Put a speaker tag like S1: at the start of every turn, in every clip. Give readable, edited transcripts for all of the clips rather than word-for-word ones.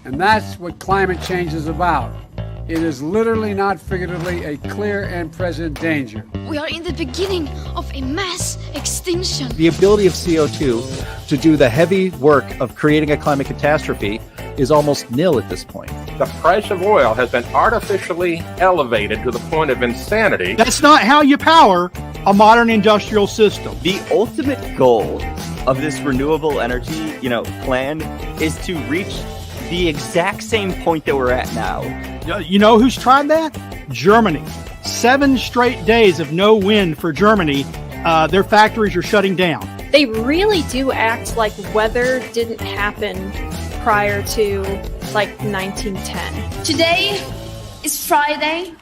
S1: And that's what climate change is about. It is literally, not figuratively, a clear and present danger.
S2: We are in the beginning of a mass extinction.
S3: The ability of CO2 to do the heavy work of creating a climate catastrophe is almost nil at this point.
S4: The price of oil has been artificially elevated to the point of insanity.
S5: That's not how you power a modern industrial system.
S6: The ultimate goal of this renewable energy, plan is to reach the exact same point that we're at now.
S5: You know who's tried that? Germany. 7 straight days of no wind for Germany. Their factories are shutting down.
S7: They really do act like weather didn't happen prior to 1910.
S2: Today is Friday.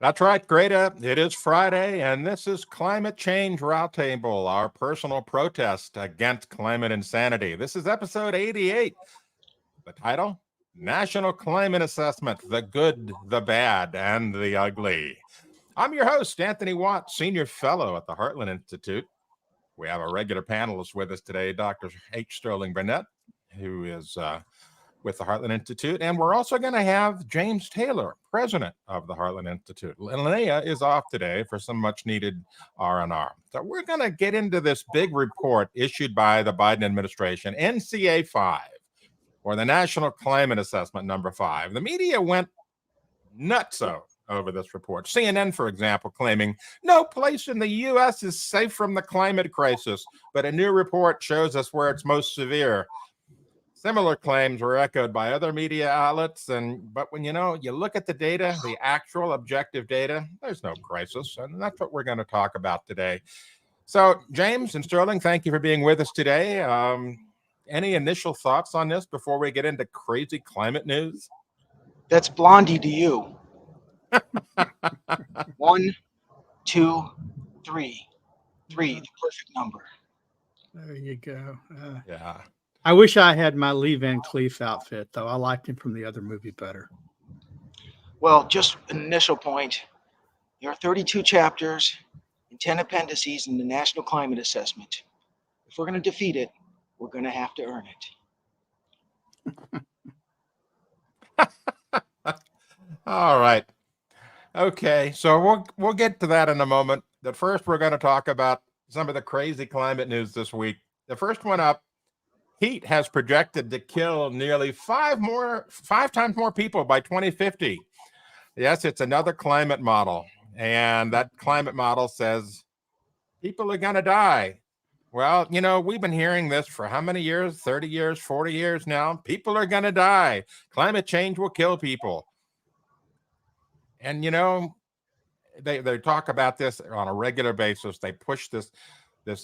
S4: That's right, Greta. It is Friday, and this is Climate Change Roundtable, our personal protest against climate insanity. This is episode 88. The title, National Climate Assessment, the Good, the Bad, and the Ugly. I'm your host, Anthony Watt, Senior Fellow at the Heartland Institute. We have a regular panelist with us today, Dr. H. Sterling Burnett, who is with the Heartland Institute. And we're also going to have James Taylor, president of the Heartland Institute. Linnea is off today for some much needed R&R. So we're going to get into this big report issued by the Biden administration, NCA 5, or the National Climate Assessment number 5. The media went nutso over this report. CNN, for example, claiming no place in the U.S. is safe from the climate crisis, but a new report shows us where it's most severe. Similar claims were echoed by other media outlets, but when you look at the data, the actual objective data, there's no crisis, and that's what we're going to talk about today. So, James and Sterling, thank you for being with us today. Any initial thoughts on this before we get into crazy climate news?
S8: That's Blondie to you. 1, 2, 3. 3, the perfect number.
S5: There you go.
S4: Yeah.
S5: I wish I had my Lee Van Cleef outfit, though. I liked him from the other movie better.
S8: Well, just an initial point. There are 32 chapters and 10 appendices in the National Climate Assessment. If we're going to defeat it, we're going to have to earn
S4: it. All right. Okay, so we'll get to that in a moment. But first, we're going to talk about some of the crazy climate news this week. The first one up, heat has projected to kill nearly 5 times more people by 2050. Yes, it's another climate model. And that climate model says people are going to die. Well, we've been hearing this for how many years? 30 years, 40 years now. People are going to die. Climate change will kill people. And, they talk about this on a regular basis. They push this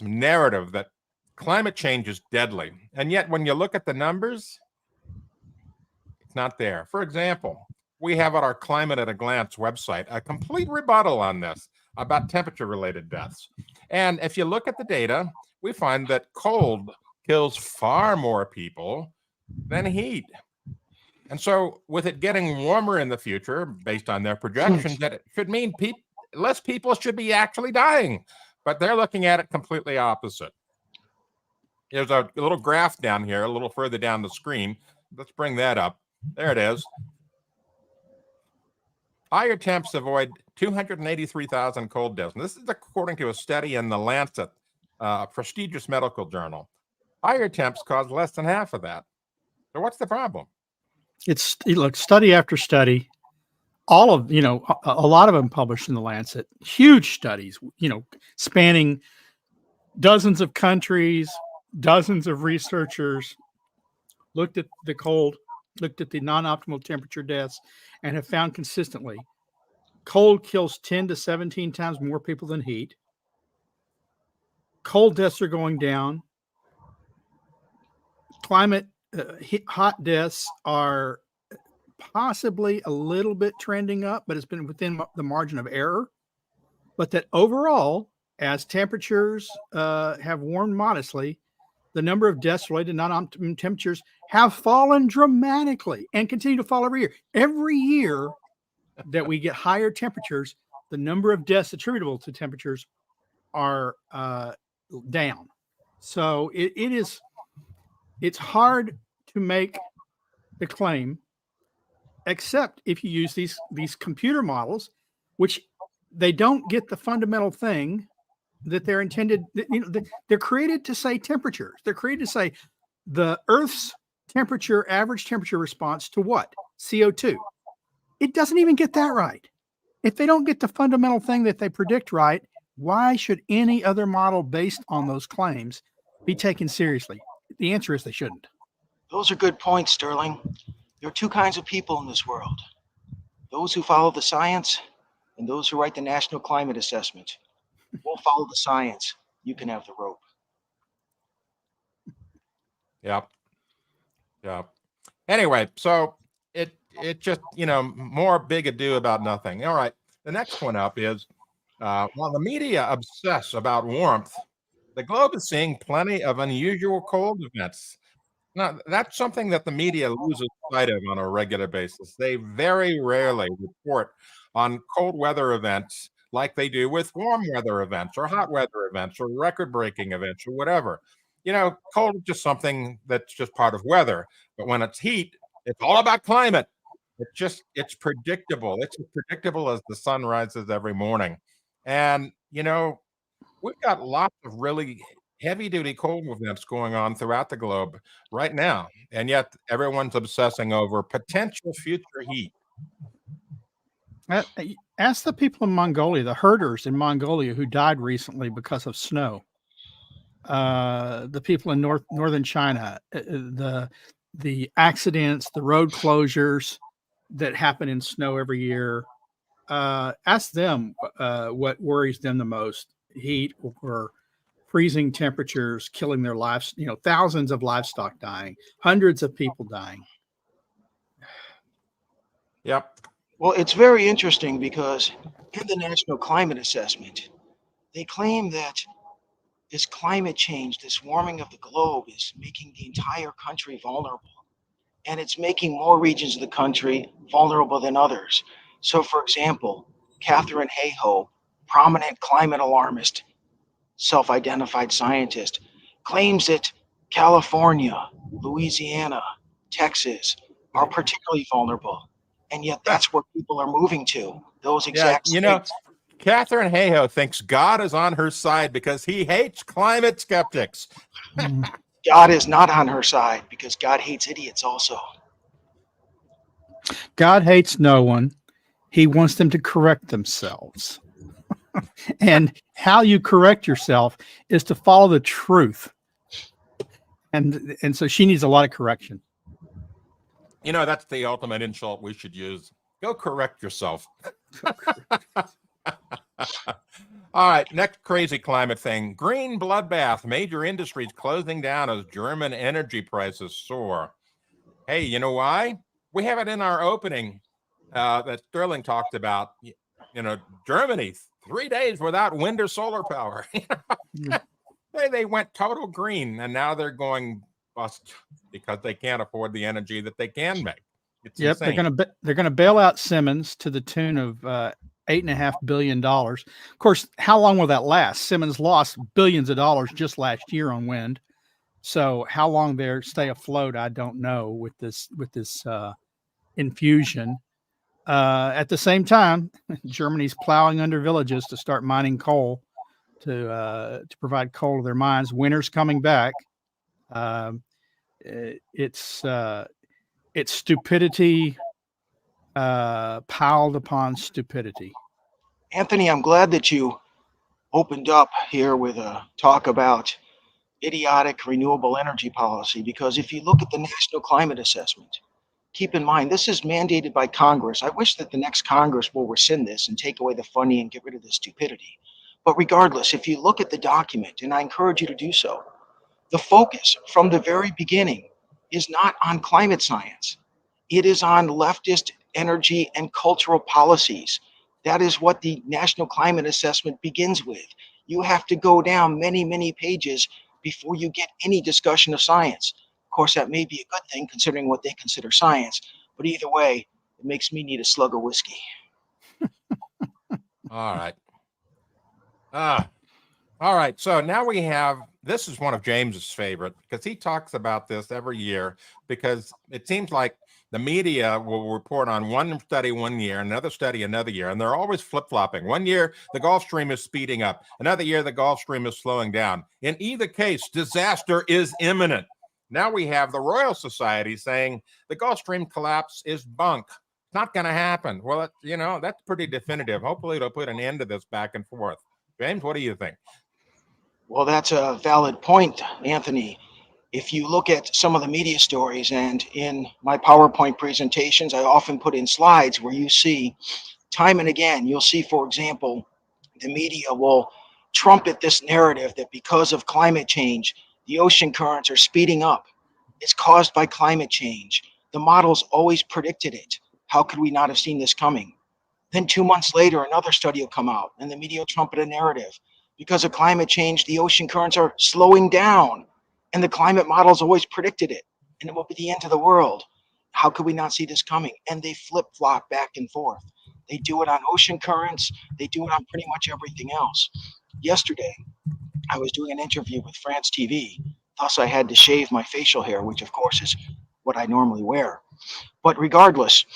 S4: narrative that climate change is deadly. And yet, when you look at the numbers, it's not there. For example, we have at our Climate at a Glance website a complete rebuttal on this about temperature-related deaths. And if you look at the data, we find that cold kills far more people than heat. And so with it getting warmer in the future, based on their projections, that it should mean less people should be actually dying. But they're looking at it completely opposite. There's a little graph down here, a little further down the screen. Let's bring that up. There it is. Higher temps avoid 283,000 cold deaths. And this is according to a study in the Lancet, prestigious medical journal. Higher temps cause less than half of that. So what's the problem?
S5: Look, study after study, all of, a lot of them published in the Lancet, huge studies, spanning dozens of countries, dozens of researchers, looked at the cold, looked at the non-optimal temperature deaths, and have found consistently cold kills 10 to 17 times more people than heat. Cold deaths are going down. Climate hot deaths are possibly a little bit trending up, but it's been within the margin of error. But that overall, as temperatures have warmed modestly, the number of deaths related to non-optimum temperatures have fallen dramatically and continue to fall every year. Every year that we get higher temperatures, the number of deaths attributable to temperatures are down. So it's hard to make the claim, except if you use these computer models, which they don't get the fundamental thing that they're intended. They're created to say temperatures. They're created to say the Earth's temperature, average temperature response to what? CO2. It doesn't even get that right. If they don't get the fundamental thing that they predict right, why should any other model based on those claims be taken seriously? The answer is they shouldn't.
S8: Those are good points, Sterling. There are two kinds of people in this world. Those who follow the science and those who write the National Climate Assessment. We'll follow the science. You can have the rope.
S4: Yep. Yep. Anyway, so it just, more big ado about nothing. All right. The next one up is, while the media obsess about warmth, the globe is seeing plenty of unusual cold events. Now, that's something that the media loses sight of on a regular basis. They very rarely report on cold weather events like they do with warm weather events or hot weather events or record-breaking events or whatever. Cold is just something that's just part of weather. But when it's heat, it's all about climate. It's predictable. It's as predictable as the sun rises every morning. And, we've got lots of really heavy-duty cold events going on throughout the globe right now. And yet everyone's obsessing over potential future heat.
S5: Ask the people in Mongolia, the herders in Mongolia who died recently because of snow. The people in northern China, the accidents, the road closures that happen in snow every year. Ask them what worries them the most: heat or freezing temperatures, killing their lives. Thousands of livestock dying, hundreds of people dying.
S4: Yep.
S8: Well, it's very interesting because in the National Climate Assessment, they claim that this climate change, this warming of the globe, is making the entire country vulnerable. And it's making more regions of the country vulnerable than others. So, for example, Catherine Hayhoe, prominent climate alarmist, self-identified scientist, claims that California, Louisiana, Texas are particularly vulnerable. And yet that's where people are moving to, those exact states.
S4: Catherine Hayhoe thinks God is on her side because he hates climate skeptics.
S8: God is not on her side because God hates idiots also.
S5: God hates no one. He wants them to correct themselves. And how you correct yourself is to follow the truth. And so she needs a lot of correction.
S4: That's the ultimate insult we should use. Go correct yourself. All right, next crazy climate thing. Green bloodbath. Major industries closing down as German energy prices soar. Hey, you know why? We have it in our opening that Sterling talked about. Germany, 3 days without wind or solar power. They went total green, and now they're going bust because they can't afford the energy that they can make. It's insane.
S5: They're gonna bail out Siemens to the tune of $8.5 billion. Of course, how long will that last? Siemens lost billions of dollars just last year on wind. So how long they stay afloat, I don't know with this infusion. At the same time, Germany's plowing under villages to start mining coal to provide coal to their mines. Winter's coming back. It's stupidity piled upon stupidity.
S8: Anthony, I'm glad that you opened up here with a talk about idiotic renewable energy policy, because if you look at the National Climate Assessment, keep in mind, this is mandated by Congress. I wish that the next Congress will rescind this and take away the funny and get rid of the stupidity. But regardless, if you look at the document, and I encourage you to do so, the focus from the very beginning is not on climate science. It is on leftist energy and cultural policies. That is what the National Climate Assessment begins with. You have to go down many, many pages before you get any discussion of science. Of course, that may be a good thing considering what they consider science, but either way, it makes me need a slug of whiskey.
S4: All right. All right. So now we have this is one of James's favorite because he talks about this every year, because it seems like the media will report on one study one year, another study another year, and they're always flip-flopping. One year, the Gulf Stream is speeding up. Another year, the Gulf Stream is slowing down. In either case, disaster is imminent. Now we have the Royal Society saying the Gulf Stream collapse is bunk. It's not going to happen. Well, that's pretty definitive. Hopefully it'll put an end to this back and forth. James, what do you think?
S8: Well, that's a valid point, Anthony. If you look at some of the media stories, and in my PowerPoint presentations, I often put in slides where you see time and again, you'll see, for example, the media will trumpet this narrative that because of climate change, the ocean currents are speeding up. It's caused by climate change. The models always predicted it. How could we not have seen this coming? Then 2 months later, another study will come out, and the media will trumpet a narrative. Because of climate change, the ocean currents are slowing down, and the climate models always predicted it, and it will be the end of the world. How could we not see this coming? And they flip-flop back and forth. They do it on ocean currents. They do it on pretty much everything else. Yesterday, I was doing an interview with France TV. Thus, I had to shave my facial hair, which, of course, is what I normally wear. But regardless,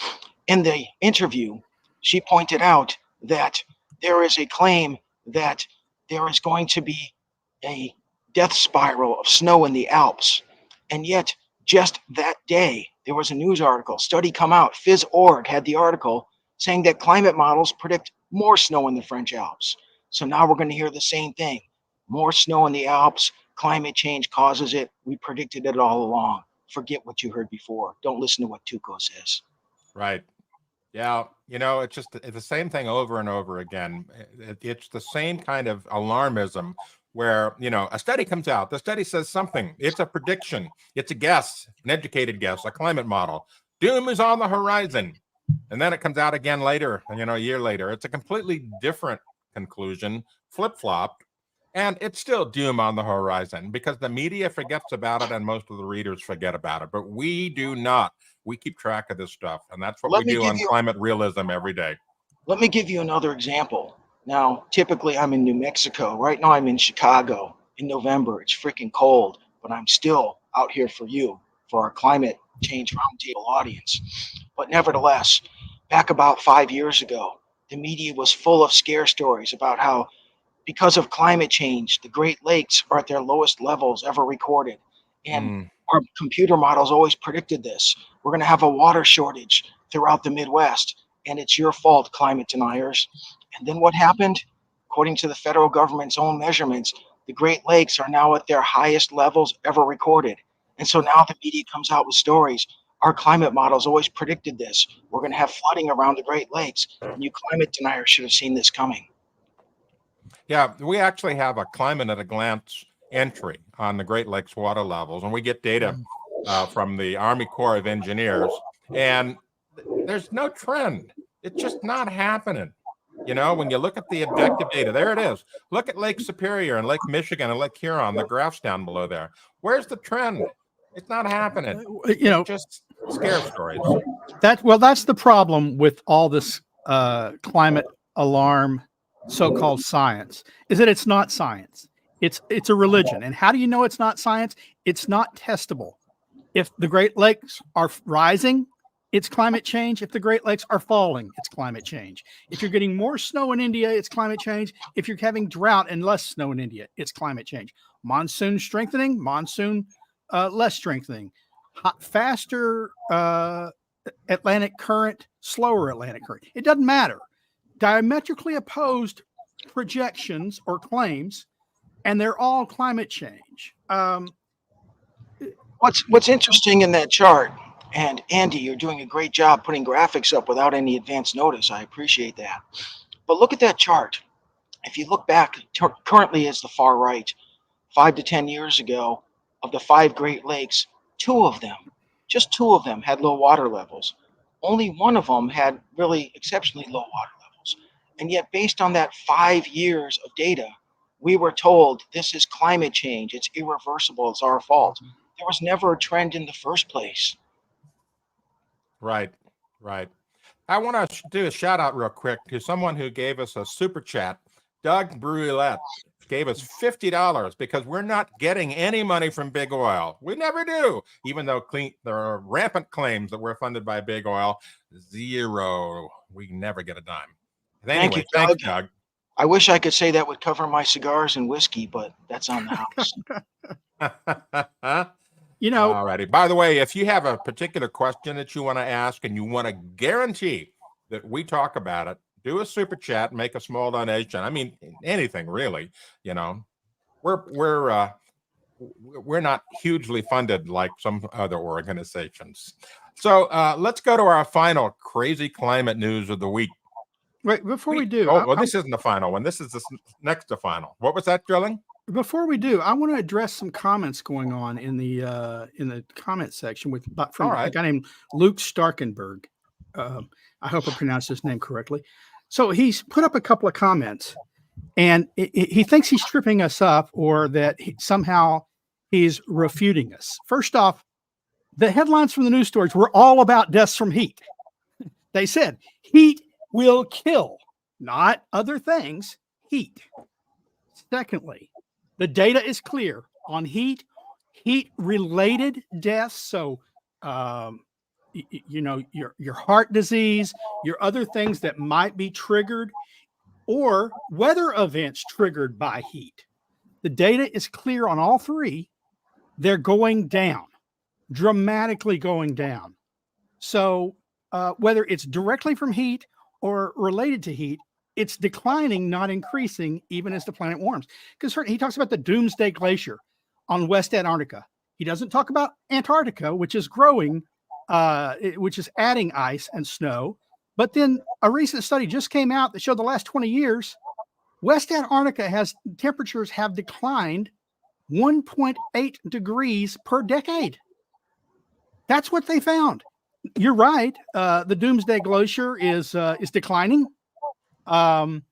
S8: in the interview, she pointed out that there is a claim that there is going to be a death spiral of snow in the Alps. And yet, just that day, there was a news article, study come out, Phys.org had the article saying that climate models predict more snow in the French Alps. So now we're going to hear the same thing. More snow in the Alps, climate change causes it. We predicted it all along. Forget what you heard before. Don't listen to what Tuco says.
S4: Right. Yeah, it's the same thing over and over again. It's the same kind of alarmism where, a study comes out, the study says something, it's a prediction, it's a guess, an educated guess, a climate model. Doom is on the horizon. And then it comes out again later, a year later. It's a completely different conclusion, flip-flopped, and it's still doom on the horizon because the media forgets about it and most of the readers forget about it. But we do not. We keep track of this stuff, and that's what we do on climate realism every day.
S8: Let me give you another example. Now, typically I'm in New Mexico. Right now I'm in Chicago. In November, it's freaking cold, but I'm still out here for you, for our climate change roundtable audience. But nevertheless, back about 5 years ago, the media was full of scare stories about how because of climate change, the Great Lakes are at their lowest levels ever recorded. And our computer models always predicted this. We're going to have a water shortage throughout the Midwest, and it's your fault, climate deniers. And then what happened? According to the federal government's own measurements, the Great Lakes are now at their highest levels ever recorded. And so now the media comes out with stories. Our climate models always predicted this. We're going to have flooding around the Great Lakes. And you climate deniers should have seen this coming.
S4: Yeah, we actually have a climate at a glance entry on the Great Lakes water levels, and we get data from the Army Corps of Engineers, and there's no trend. It's just not happening. When you look at the objective data, there it is. Look at Lake Superior and Lake Michigan and Lake Huron, the graphs down below there. Where's the trend? It's not happening. Just scare stories.
S5: That's the problem with all this climate alarm so-called science, is that it's not science. It's a religion. And how do you know it's not science? It's not testable. If the Great Lakes are rising, it's climate change. If the Great Lakes are falling, it's climate change. If you're getting more snow in India, it's climate change. If you're having drought and less snow in India, it's climate change. Monsoon strengthening, monsoon less strengthening. Faster Atlantic current, slower Atlantic current. It doesn't matter. Diametrically opposed projections or claims, and they're all climate change.
S8: What's interesting in that chart, and Andy, you're doing a great job putting graphics up without any advance notice. I appreciate that. But look at that chart. If you look back, currently is the far right. 5 to 10 years ago, of the 5 Great Lakes, just two of them had low water levels. Only one of them had really exceptionally low water levels. And yet, based on that 5 years of data, we were told this is climate change. It's irreversible. It's our fault. There was never a trend in the first place.
S4: Right. I want to do a shout out real quick to someone who gave us a super chat. Doug Brulette gave us $50 because we're not getting any money from big oil. We never do, even though there are rampant claims that we're funded by big oil. Zero. We never get a dime. Anyway, thanks, Doug.
S8: I wish I could say that would cover my cigars and whiskey, but that's on the house.
S5: You know,
S4: all righty. By the way, if you have a particular question that you want to ask and you want to guarantee that we talk about it, do a super chat, make a small donation. I mean, anything really. You know, we're not hugely funded like some other organizations. So let's go to our final crazy climate news of the week.
S5: Wait, before we do,
S4: well, this isn't the final one. This is the next to final. What was that, Drilling?
S5: Before we do, I want to address some comments going on in the comment section from a guy named Luke Starkenberg. I hope I pronounced his name correctly. So he's put up a couple of comments, and he thinks he's tripping us up, or that somehow he's refuting us. First off, the headlines from the news stories were all about deaths from heat. They said heat will kill, not other things, heat. Secondly, the data is clear on heat-related deaths. So, you know, your heart disease, your other things that might be triggered, or weather events triggered by heat. The data is clear on all three. They're going down, dramatically going down. So whether it's directly from heat or related to heat, it's declining, not increasing, even as the planet warms. Because he talks about the Doomsday Glacier on West Antarctica. He doesn't talk about Antarctica, which is growing, which is adding ice and snow. But then a recent study just came out that showed the last 20 years, West Antarctica temperatures have declined 1.8 degrees per decade. That's what they found. You're right. The Doomsday Glacier is declining. And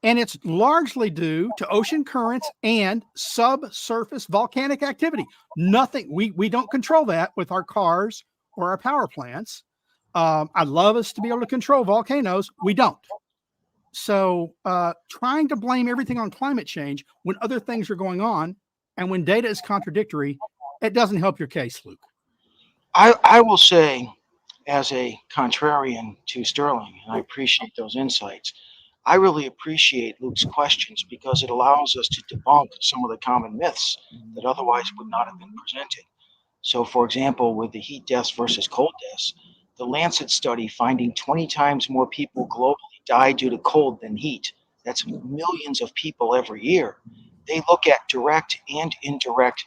S5: it's largely due to ocean currents and subsurface volcanic activity. Nothing, we don't control that with our cars or our power plants. I'd love us to be able to control volcanoes. We don't. So trying to blame everything on climate change when other things are going on and when data is contradictory, it doesn't help your case, Luke.
S8: I will say, as a contrarian to Sterling, and I appreciate those insights, I really appreciate Luke's questions because it allows us to debunk some of the common myths that otherwise would not have been presented. So, for example, with the heat deaths versus cold deaths, the Lancet study finding 20 times more people globally die due to cold than heat. That's millions of people every year. They look at direct and indirect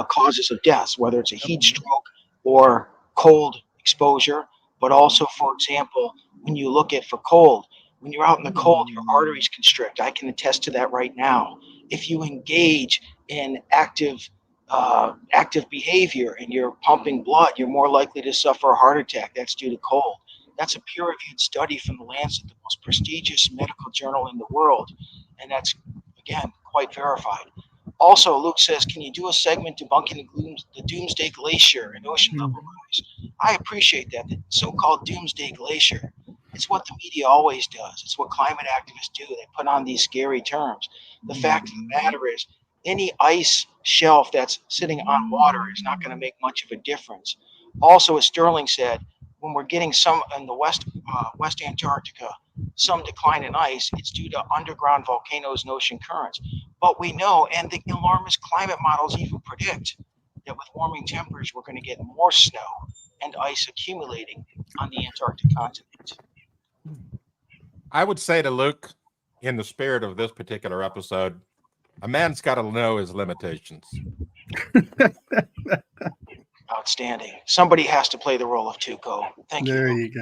S8: causes of deaths, whether it's a heat stroke or cold exposure, but also, for example, when you look at for cold, when you're out in the cold, your arteries constrict. I can attest to that right now. If you engage in active behavior and you're pumping blood, you're more likely to suffer a heart attack. That's due to cold. That's a peer-reviewed study from the Lancet, the most prestigious medical journal in the world. And that's, again, quite verified. Also, Luke says, can you do a segment debunking the Doomsday Glacier and ocean level rise? I appreciate that. The so-called Doomsday Glacier. It's what the media always does. It's what climate activists do. They put on these scary terms. The fact of the matter is, any ice shelf that's sitting on water is not going to make much of a difference. Also, as Sterling said, when we're getting some in the West Antarctica, some decline in ice, it's due to underground volcanoes and ocean currents. But we know, and the alarmist climate models even predict, that with warming temperatures, we're going to get more snow and ice accumulating on the Antarctic continent.
S4: I would say to Luke, in the spirit of this particular episode, a man's got to know his limitations.
S8: Outstanding. Somebody has to play the role of Tuco. Thank you.
S5: There you go.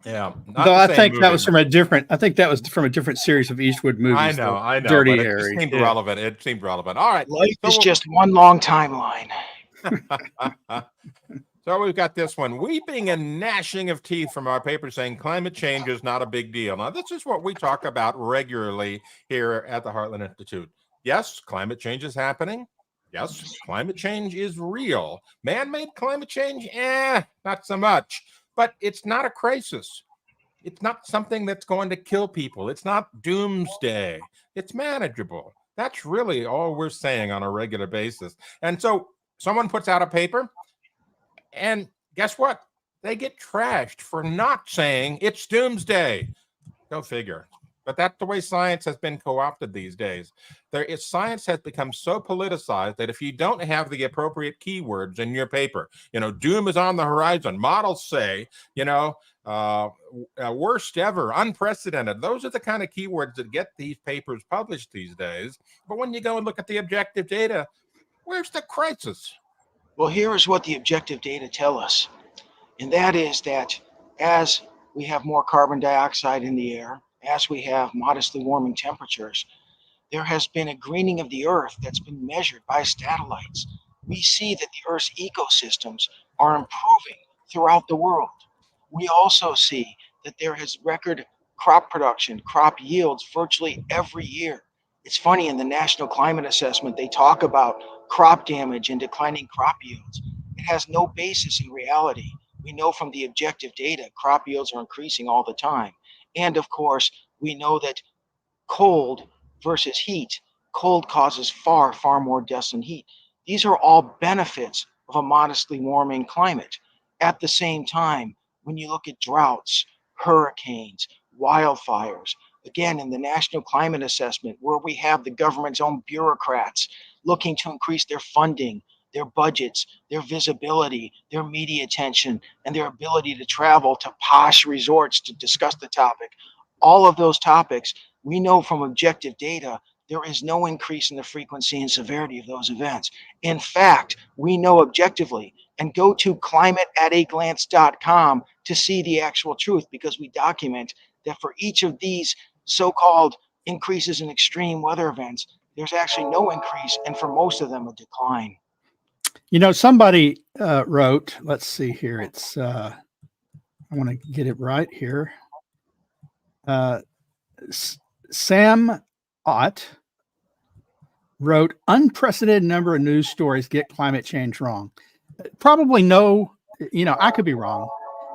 S4: Yeah.
S5: Though I think that was from a different. I think that was from a different series of Eastwood movies.
S4: I know.
S5: Dirty
S4: but
S5: Harry.
S4: It seemed relevant. It seemed relevant. All right.
S8: Life is just one long timeline.
S4: So we've got this one, weeping and gnashing of teeth from our paper saying climate change is not a big deal. Now, this is what we talk about regularly here at the Heartland Institute. Yes, climate change is happening. Yes, climate change is real. Man-made climate change, not so much. But it's not a crisis. It's not something that's going to kill people. It's not doomsday. It's manageable. That's really all we're saying on a regular basis. And so someone puts out a paper, and guess what? They get trashed for not saying it's doomsday. Go figure. But that's the way science has been co-opted these days. Science has become so politicized that if you don't have the appropriate keywords in your paper, doom is on the horizon. Models say, worst ever, unprecedented. Those are the kind of keywords that get these papers published these days. But when you go and look at the objective data, where's the crisis?
S8: Well, here is what the objective data tell us. And that is that as we have more carbon dioxide in the air, as we have modestly warming temperatures, there has been a greening of the Earth that's been measured by satellites. We see that the Earth's ecosystems are improving throughout the world. We also see that there is record crop production, crop yields virtually every year. It's funny, in the National Climate Assessment, they talk about crop damage and declining crop yields. It has no basis in reality. We know from the objective data, crop yields are increasing all the time. And of course, we know that cold versus heat, cold causes far, far more deaths than heat. These are all benefits of a modestly warming climate. At the same time, when you look at droughts, hurricanes, wildfires, again, in the National Climate Assessment, where we have the government's own bureaucrats looking to increase their funding, their budgets, their visibility, their media attention, and their ability to travel to posh resorts to discuss the topic. All of those topics, we know from objective data, there is no increase in the frequency and severity of those events. In fact, we know objectively, and go to climateataglance.com to see the actual truth, because we document that for each of these so-called increases in extreme weather events, there's actually no increase, and for most of them, a decline.
S5: Somebody wrote, let's see here. It's, I want to get it right here. Sam Ott wrote, unprecedented number of news stories get climate change wrong. Probably no, I could be wrong,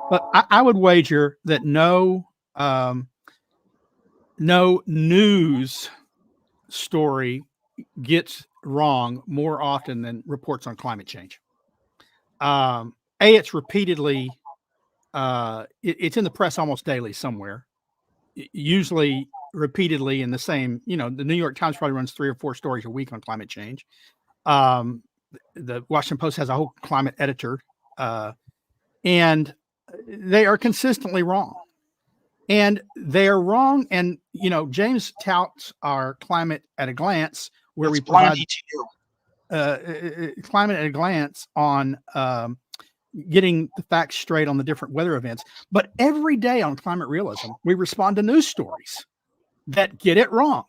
S5: but I would wager that no news story gets wrong more often than reports on climate change. It's repeatedly, it's in the press almost daily somewhere, usually repeatedly in the same, the New York Times probably runs 3 or 4 stories a week on climate change. The Washington Post has a whole climate editor, and they are consistently wrong. And they are wrong. And, James touts our Climate at a Glance, where we provide Climate at a Glance on getting the facts straight on the different weather events. But every day on Climate Realism, we respond to news stories that get it wrong.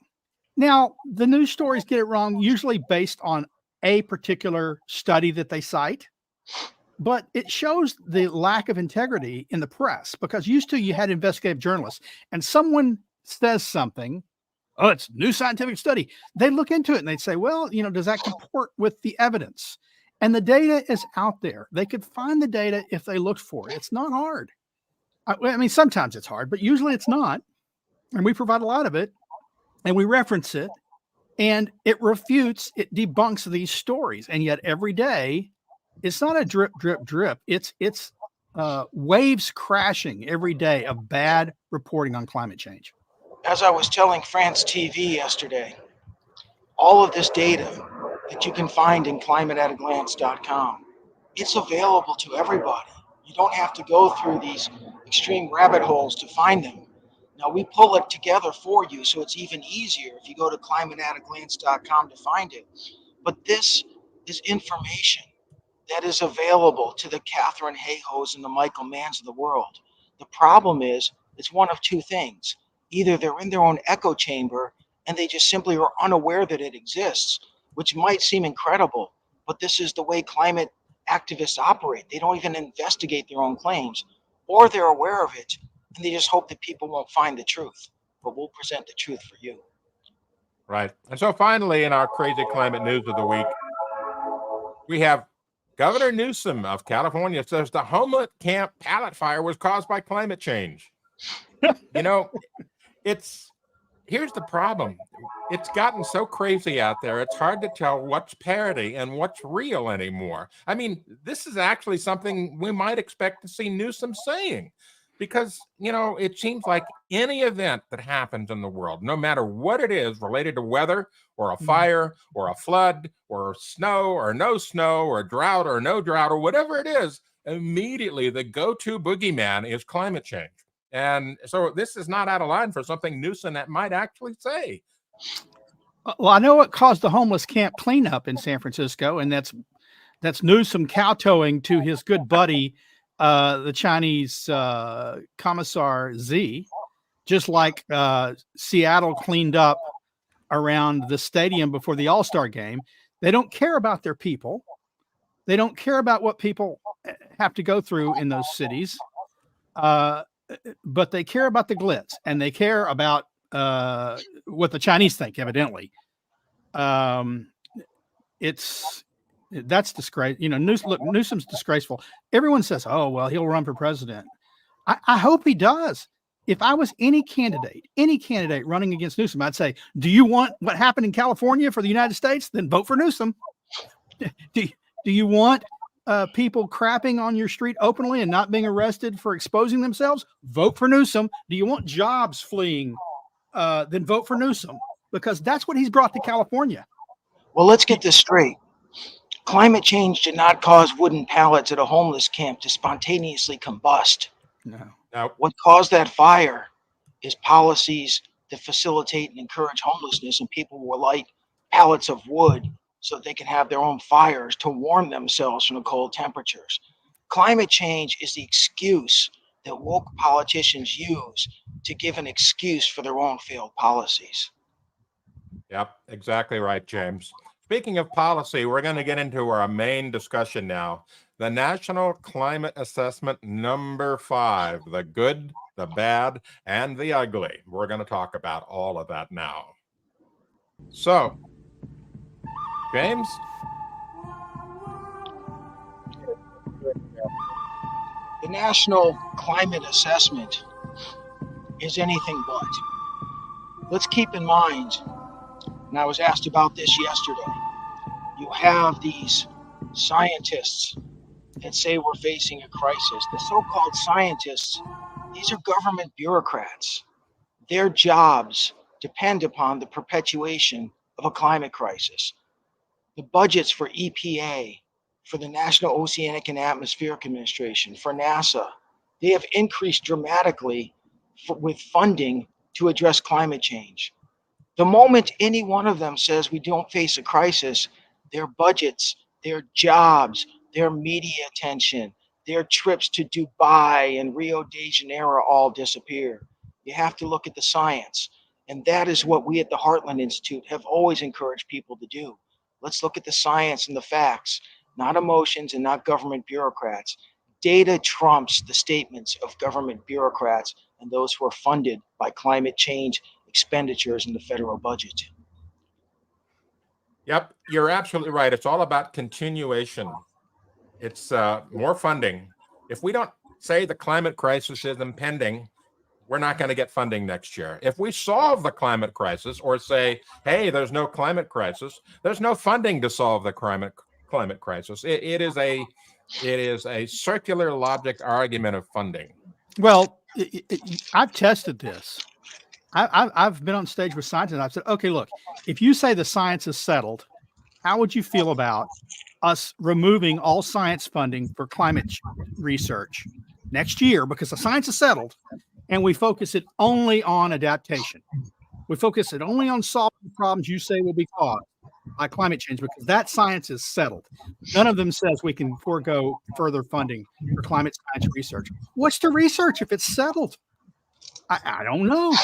S5: Now, the news stories get it wrong, usually based on a particular study that they cite, but it shows the lack of integrity in the press, because used to you had investigative journalists, and someone says something, oh, it's new scientific study. They look into it and they say, well, does that comport with the evidence? And the data is out there. They could find the data if they looked for it. It's not hard. I mean, sometimes it's hard, but usually it's not. And we provide a lot of it, and we reference it, and it refutes, it debunks these stories. And yet every day, it's not a drip, drip, drip. It's waves crashing every day of bad reporting on climate change.
S8: As I was telling France TV yesterday, all of this data that you can find in climateataglance.com, it's available to everybody. You don't have to go through these extreme rabbit holes to find them. Now, we pull it together for you, so it's even easier if you go to climateataglance.com to find it. But this is information that is available to the Catherine Hayhoes and the Michael Manns of the world. The problem is, it's one of two things. Either they're in their own echo chamber and they just simply are unaware that it exists, which might seem incredible, but this is the way climate activists operate. They don't even investigate their own claims, or they're aware of it and they just hope that people won't find the truth. But we'll present the truth for you.
S4: Right. And so finally, in our crazy climate news of the week, we have Governor Newsom of California says the Homeland Camp pallet fire was caused by climate change. It's here's the problem. It's gotten so crazy out there, it's hard to tell what's parody and what's real anymore. I mean, this is actually something we might expect to see Newsom saying, because, you know, it seems like any event that happens in the world, no matter what it is, related to weather or a fire or a flood or snow or no snow or drought or no drought or whatever it is, immediately the go-to boogeyman is climate change. And so this is not out of line for something Newsom that might actually say.
S5: Well, I know what caused the homeless camp cleanup in San Francisco, and that's Newsom kowtowing to his good buddy, the Chinese Commissar Z, just like Seattle cleaned up around the stadium before the All-Star game. They don't care about their people. They don't care about what people have to go through in those cities. But they care about the glitz, and they care about what the Chinese think, evidently. That's disgrace. You know, Newsom's disgraceful. Everyone says, oh, well, he'll run for president. I hope he does. If I was any candidate running against Newsom, I'd say, do you want what happened in California for the United States? Then vote for Newsom. Do you want people crapping on your street openly and not being arrested for exposing themselves? Vote for Newsom. Do you want jobs fleeing? Then vote for Newsom, because that's what he's brought to California.
S8: Well, let's get this straight. Climate change did not cause wooden pallets at a homeless camp to spontaneously combust.
S5: No.
S8: What caused that fire is policies that facilitate and encourage homelessness, and people will light pallets of wood so they can have their own fires to warm themselves from the cold temperatures. Climate change is the excuse that woke politicians use to give an excuse for their own failed policies.
S4: Yep, exactly right, James. Speaking of policy, we're going to get into our main discussion now. The National Climate Assessment number 5, the good, the bad, and the ugly. We're going to talk about all of that now. So, James?
S8: The National Climate Assessment is anything but. Let's keep in mind, and I was asked about this yesterday, you have these scientists that say we're facing a crisis. The so-called scientists, these are government bureaucrats. Their jobs depend upon the perpetuation of a climate crisis. The budgets for EPA, for the National Oceanic and Atmospheric Administration, for NASA, they have increased dramatically with funding to address climate change. The moment any one of them says we don't face a crisis, their budgets, their jobs, their media attention, their trips to Dubai and Rio de Janeiro all disappear. You have to look at the science. And that is what we at the Heartland Institute have always encouraged people to do. Let's look at the science and the facts, not emotions and not government bureaucrats. Data trumps the statements of government bureaucrats and those who are funded by climate change expenditures in the federal budget.
S4: Yep, you're absolutely right. It's all about continuation. It's more funding. If we don't say the climate crisis is impending, we're not going to get funding next year. If we solve the climate crisis or say, hey, there's no climate crisis, there's no funding to solve the climate crisis. It is a circular logic argument of funding.
S5: Well, I've tested this. I've been on stage with scientists and I've said, okay, look, if you say the science is settled, how would you feel about us removing all science funding for climate research next year, because the science is settled, and we focus it only on adaptation? We focus it only on solving the problems you say will be caused by climate change, because that science is settled. None of them says we can forego further funding for climate science research. What's the research if it's settled? I don't know.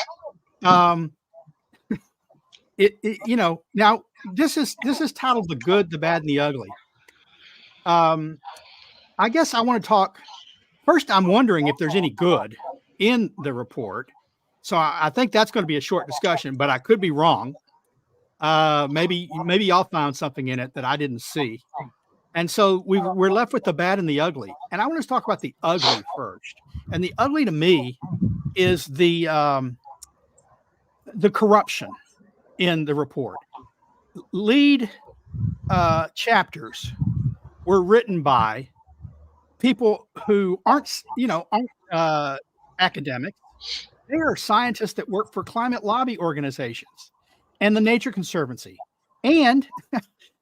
S5: You know, now this is titled The Good, the Bad, and the Ugly. I guess I want to talk first. I'm wondering if there's any good in the report. So I think that's going to be a short discussion, but I could be wrong. Maybe y'all found something in it that I didn't see. And so we're left with the bad and the ugly. And I want to talk about the ugly first. And the ugly to me is the the corruption in the report. Lead chapters were written by people who aren't academics. They are scientists that work for climate lobby organizations and the Nature Conservancy, and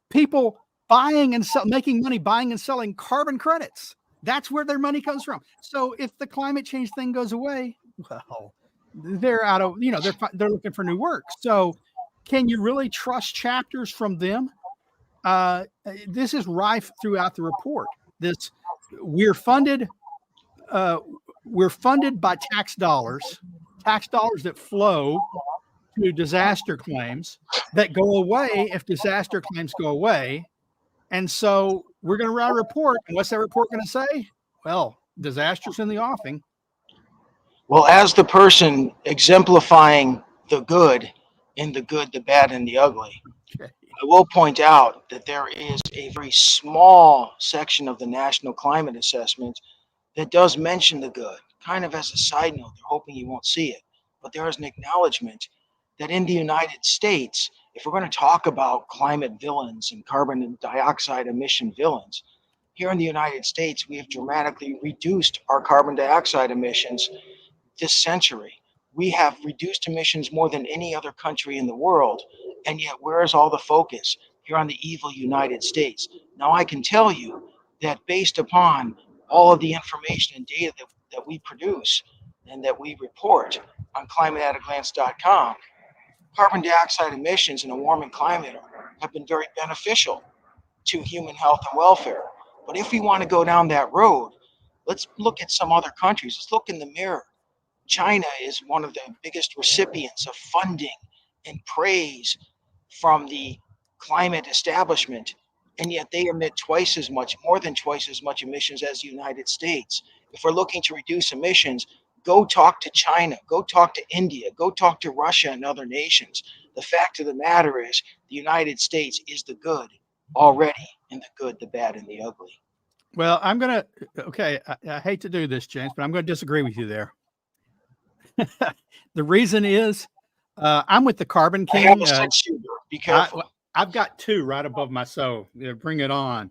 S5: people buying and making money buying and selling carbon credits. That's where their money comes from. So if the climate change thing goes away, well, they're out of, they're looking for new work. So can you really trust chapters from them? This is rife throughout the report. We're funded by tax dollars that flow to disaster claims that go away if disaster claims go away. And so we're going to write a report. And what's that report going to say? Well, disasters in the offing.
S8: Well, as the person exemplifying the good in the good, the bad, and the ugly,
S5: Okay.
S8: I will point out that there is a very small section of the National Climate Assessment that does mention the good, kind of as a side note. They're hoping you won't see it. But there is an acknowledgement that in the United States, if we're going to talk about climate villains and carbon dioxide emission villains, here in the United States, we have dramatically reduced our carbon dioxide emissions this century. We have reduced emissions more than any other country in the world. And yet, where is all the focus? Here on the evil United States. Now, I can tell you that based upon all of the information and data that we produce and that we report on climateataglance.com, carbon dioxide emissions in a warming climate have been very beneficial to human health and welfare. But if we want to go down that road, let's look at some other countries. Let's look in the mirror. China is one of the biggest recipients of funding and praise from the climate establishment, and yet they emit more than twice as much emissions as the United States. If we're looking to reduce emissions, go talk to China, go talk to India, go talk to Russia and other nations. The fact of the matter is the United States is the good already, and the good, the bad, and the ugly.
S5: Well, I hate to do this, James, but I'm going to disagree with you there. The reason is I'm with the Carbon King.
S8: I have a 6-shooter. Be careful.
S5: I've got 2 right above my soul. Yeah, bring it on.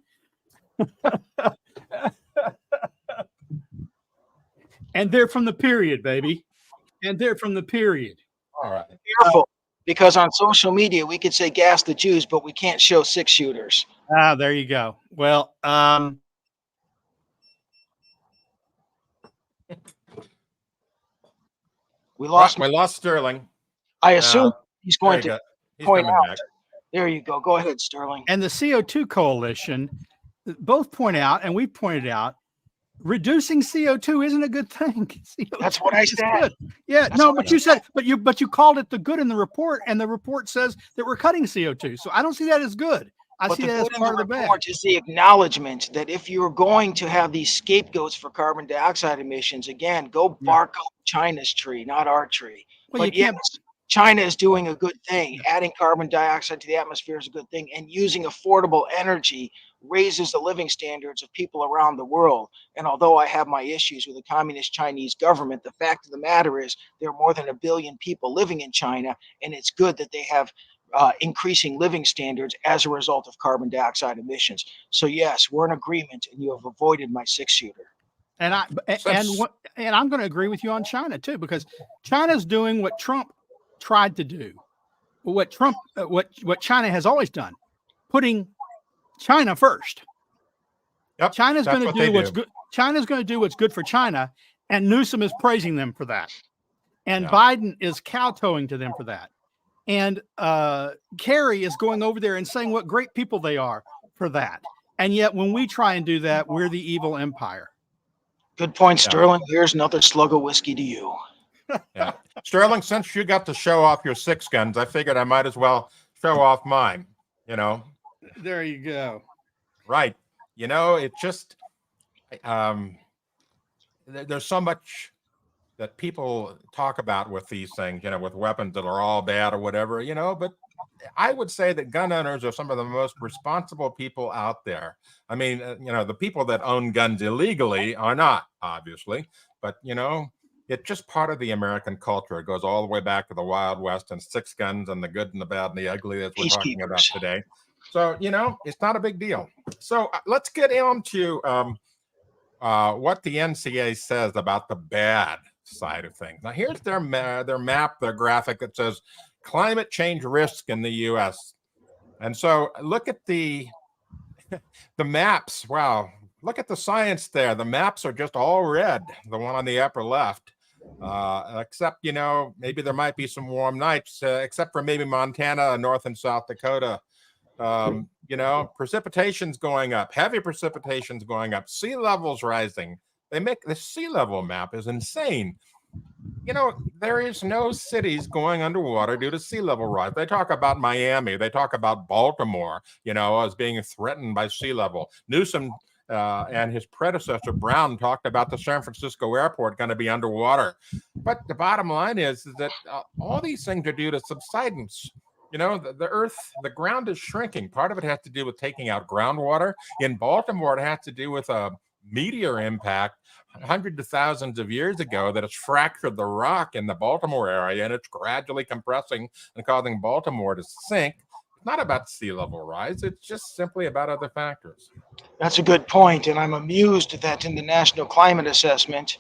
S5: And they're from the period, baby. And they're from the period.
S4: All right.
S8: Careful, because on social media we could say gas the Jews, but we can't show 6-shooters.
S5: Ah, there you go. Well,
S8: we lost
S4: Sterling.
S8: I assume he's going to point out.
S4: Back.
S8: There you go. Go ahead, Sterling.
S5: And the CO2 Coalition both point out, and we pointed out, reducing CO2 isn't a good thing. CO2
S8: That's what I said.
S5: Good. Yeah,
S8: That's
S5: no,
S8: what
S5: but you said, but you called it the good in the report, and the report says that we're cutting CO2. So I don't see that as good. I see that as part of the bad.
S8: report is the acknowledgement that if you're going to have these scapegoats for carbon dioxide emissions, again, go bark up China's tree, not our tree.
S5: Well,
S8: but yes, China is doing a good thing. Adding carbon dioxide to the atmosphere is a good thing, and using affordable energy raises the living standards of people around the world. And although I have my issues with the communist Chinese government, the fact of the matter is there are more than 1 billion people living in China, and it's good that they have increasing living standards as a result of carbon dioxide emissions. So yes, we're in agreement, and you have avoided my 6-shooter.
S5: And I'm going to agree with you on China too, because China's doing what Trump tried to do, what China has always done, putting China first.
S4: Yep,
S5: China's going to do what's good. China's going to do what's good for China, and Newsom is praising them for that, and Biden is kowtowing to them for that, and Kerry is going over there and saying what great people they are for that. And yet, when we try and do that, we're the evil empire.
S8: Good point, Sterling. Here's another slug of whiskey to you.
S4: Yeah, Sterling, since you got to show off your 6 guns, I figured I might as well show off mine.
S5: There you go.
S4: Right. It just there's so much that people talk about with these things, with weapons that are all bad or whatever, but I would say that gun owners are some of the most responsible people out there. I mean, the people that own guns illegally are not, obviously, but It's just part of the American culture. It goes all the way back to the Wild West and six guns and the good and the bad and the ugly, as we're talking about
S8: Peacekeepers.
S4: today. So, it's not a big deal. So let's get into what the NCA says about the bad side of things. Now, here's their map, their graphic that says climate change risk in the U.S. And so look at the maps. Wow. Look at the science there. The maps are just all red, the one on the upper left. Except, maybe there might be some warm nights, except for maybe Montana, North and South Dakota. Precipitation's going up, heavy precipitation's going up, sea levels rising. The sea level map is insane. There is no cities going underwater due to sea level rise. They talk about Miami, they talk about Baltimore, as being threatened by sea level. Newsom and his predecessor Brown talked about the San Francisco airport going to be underwater. But the bottom line is that all these things are due to subsidence. The earth, the ground is shrinking. Part of it has to do with taking out groundwater. In Baltimore, it has to do with a meteor impact hundreds of thousands of years ago that has fractured the rock in the Baltimore area, and it's gradually compressing and causing Baltimore to sink. It's not about sea level rise. It's just simply about other factors.
S8: That's a good point, and I'm amused that in the National Climate Assessment,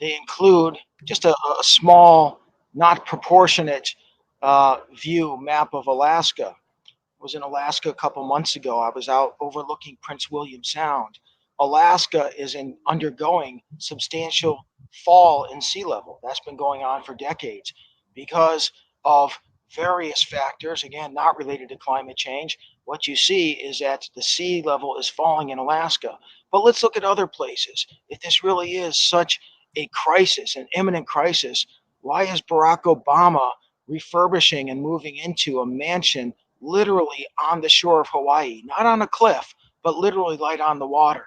S8: they include just a small, not proportionate map of Alaska. I was in Alaska a couple months ago. I was out overlooking Prince William Sound. Alaska is undergoing substantial fall in sea level. That's been going on for decades because of various factors, again, not related to climate change. What you see is that the sea level is falling in Alaska. But let's look at other places. If this really is such a crisis, an imminent crisis, why is Barack Obama refurbishing and moving into a mansion literally on the shore of Hawaii? Not on a cliff, but literally right on the water.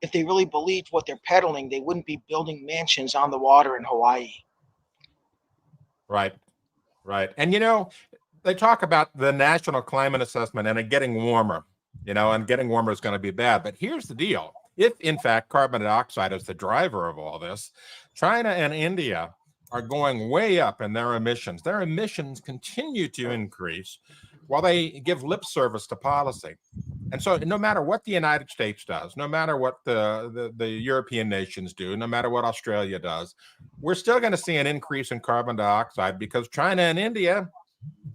S8: If they really believed what they're peddling, they wouldn't be building mansions on the water in Hawaii.
S4: Right. And, they talk about the National Climate Assessment and it getting warmer, and getting warmer is going to be bad. But here's the deal. If, in fact, carbon dioxide is the driver of all this, China and India are going way up in their emissions. Their emissions continue to increase while they give lip service to policy. And so no matter what the United States does, no matter what the European nations do, no matter what Australia does, we're still going to see an increase in carbon dioxide because China and India,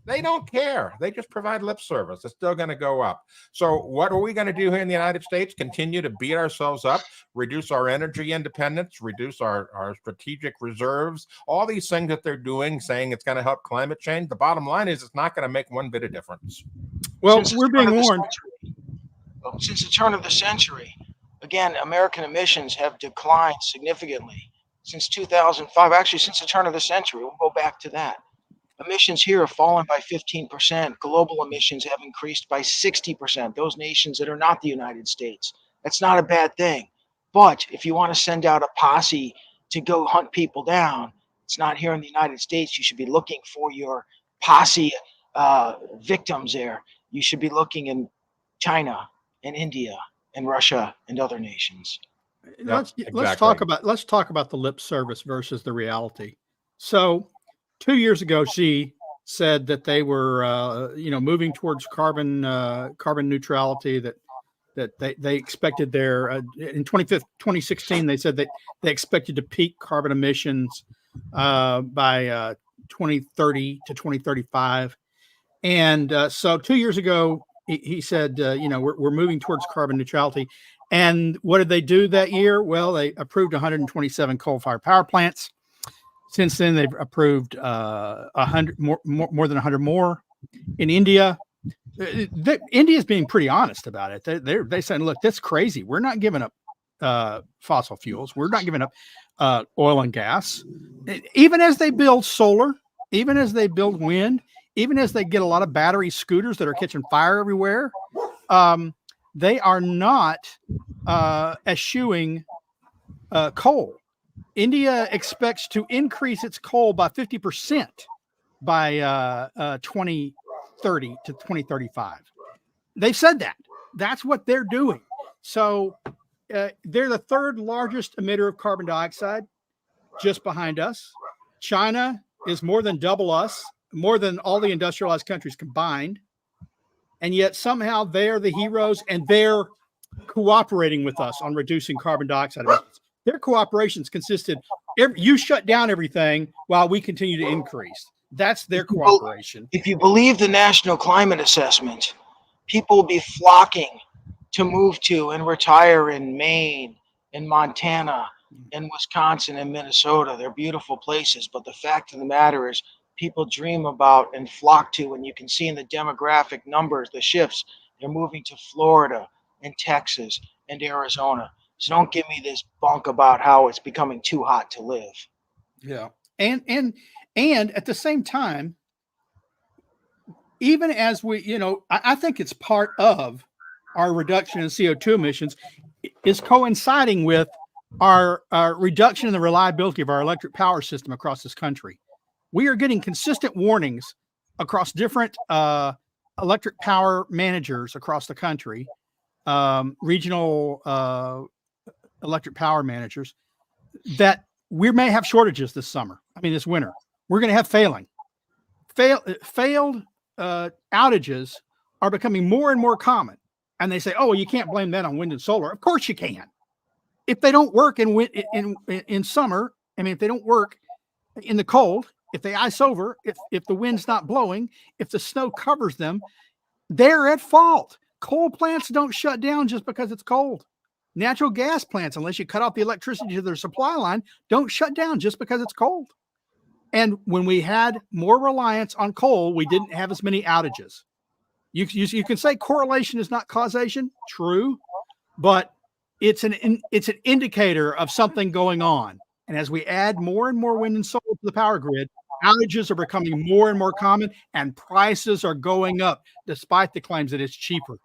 S4: they don't care. They just provide lip service. It's still going to go up. So what are we going to do here in the United States? Continue to beat ourselves up, reduce our energy independence, reduce our strategic reserves, all these things that they're doing, saying it's going to help climate change. The bottom line is it's not going to make one bit of difference.
S5: Well, we're being warned.
S8: Since the turn of the century, again, American emissions have declined significantly. Since 2005, actually since the turn of the century, we'll go back to that. Emissions here have fallen by 15%. Global emissions have increased by 60%. Those nations that are not the United States. That's not a bad thing. But if you want to send out a posse to go hunt people down, it's not here in the United States. You should be looking for your posse victims there. You should be looking in China and India and Russia and other nations.
S5: Let's talk about the lip service versus the reality. So 2 years ago, Xi said that they were, moving towards carbon neutrality. That they expected their in 2016. They said that they expected to peak carbon emissions by 2030 to 2035. And so 2 years ago, he said, we're moving towards carbon neutrality. And what did they do that year? Well, they approved 127 coal-fired power plants. Since then, they've approved 100 more than 100 more. In India, India is being pretty honest about it. They're saying, look, that's crazy. We're not giving up fossil fuels. We're not giving up oil and gas. Even as they build solar, even as they build wind, even as they get a lot of battery scooters that are catching fire everywhere, they are not eschewing coal. India expects to increase its coal by 50% by 2030 to 2035. They've said that. That's what they're doing. So they're the third largest emitter of carbon dioxide. just behind us. China is more than double us, more than all the industrialized countries combined. And yet somehow they're the heroes and they're cooperating with us on reducing carbon dioxide emissions. Their cooperations consisted, you shut down everything while we continue to increase. That's their cooperation.
S8: If you believe the National Climate Assessment, people will be flocking to move to and retire in Maine, in Montana, in Wisconsin, and Minnesota. They're beautiful places, but the fact of the matter is people dream about and flock to, and you can see in the demographic numbers, the shifts, they're moving to Florida and Texas and Arizona. So don't give me this bunk about how it's becoming too hot to live.
S5: Yeah. And at the same time, even as we, I think it's part of our reduction in CO2 emissions is coinciding with our reduction in the reliability of our electric power system across this country. We are getting consistent warnings across different electric power managers across the country, regional electric power managers, that we may have shortages this summer. This winter. We're going to have failed outages are becoming more and more common. And they say, oh, well, you can't blame that on wind and solar. Of course you can. If they don't work in summer, if they don't work in the cold, if they ice over, if the wind's not blowing, if the snow covers them, they're at fault. Coal plants don't shut down just because it's cold. Natural gas plants, unless you cut off the electricity to their supply line, don't shut down just because it's cold. And when we had more reliance on coal, we didn't have as many outages. You can say correlation is not causation, true, but it's an indicator of something going on. And as we add more and more wind and solar to the power grid, outages are becoming more and more common, and prices are going up, despite the claims that it's cheaper.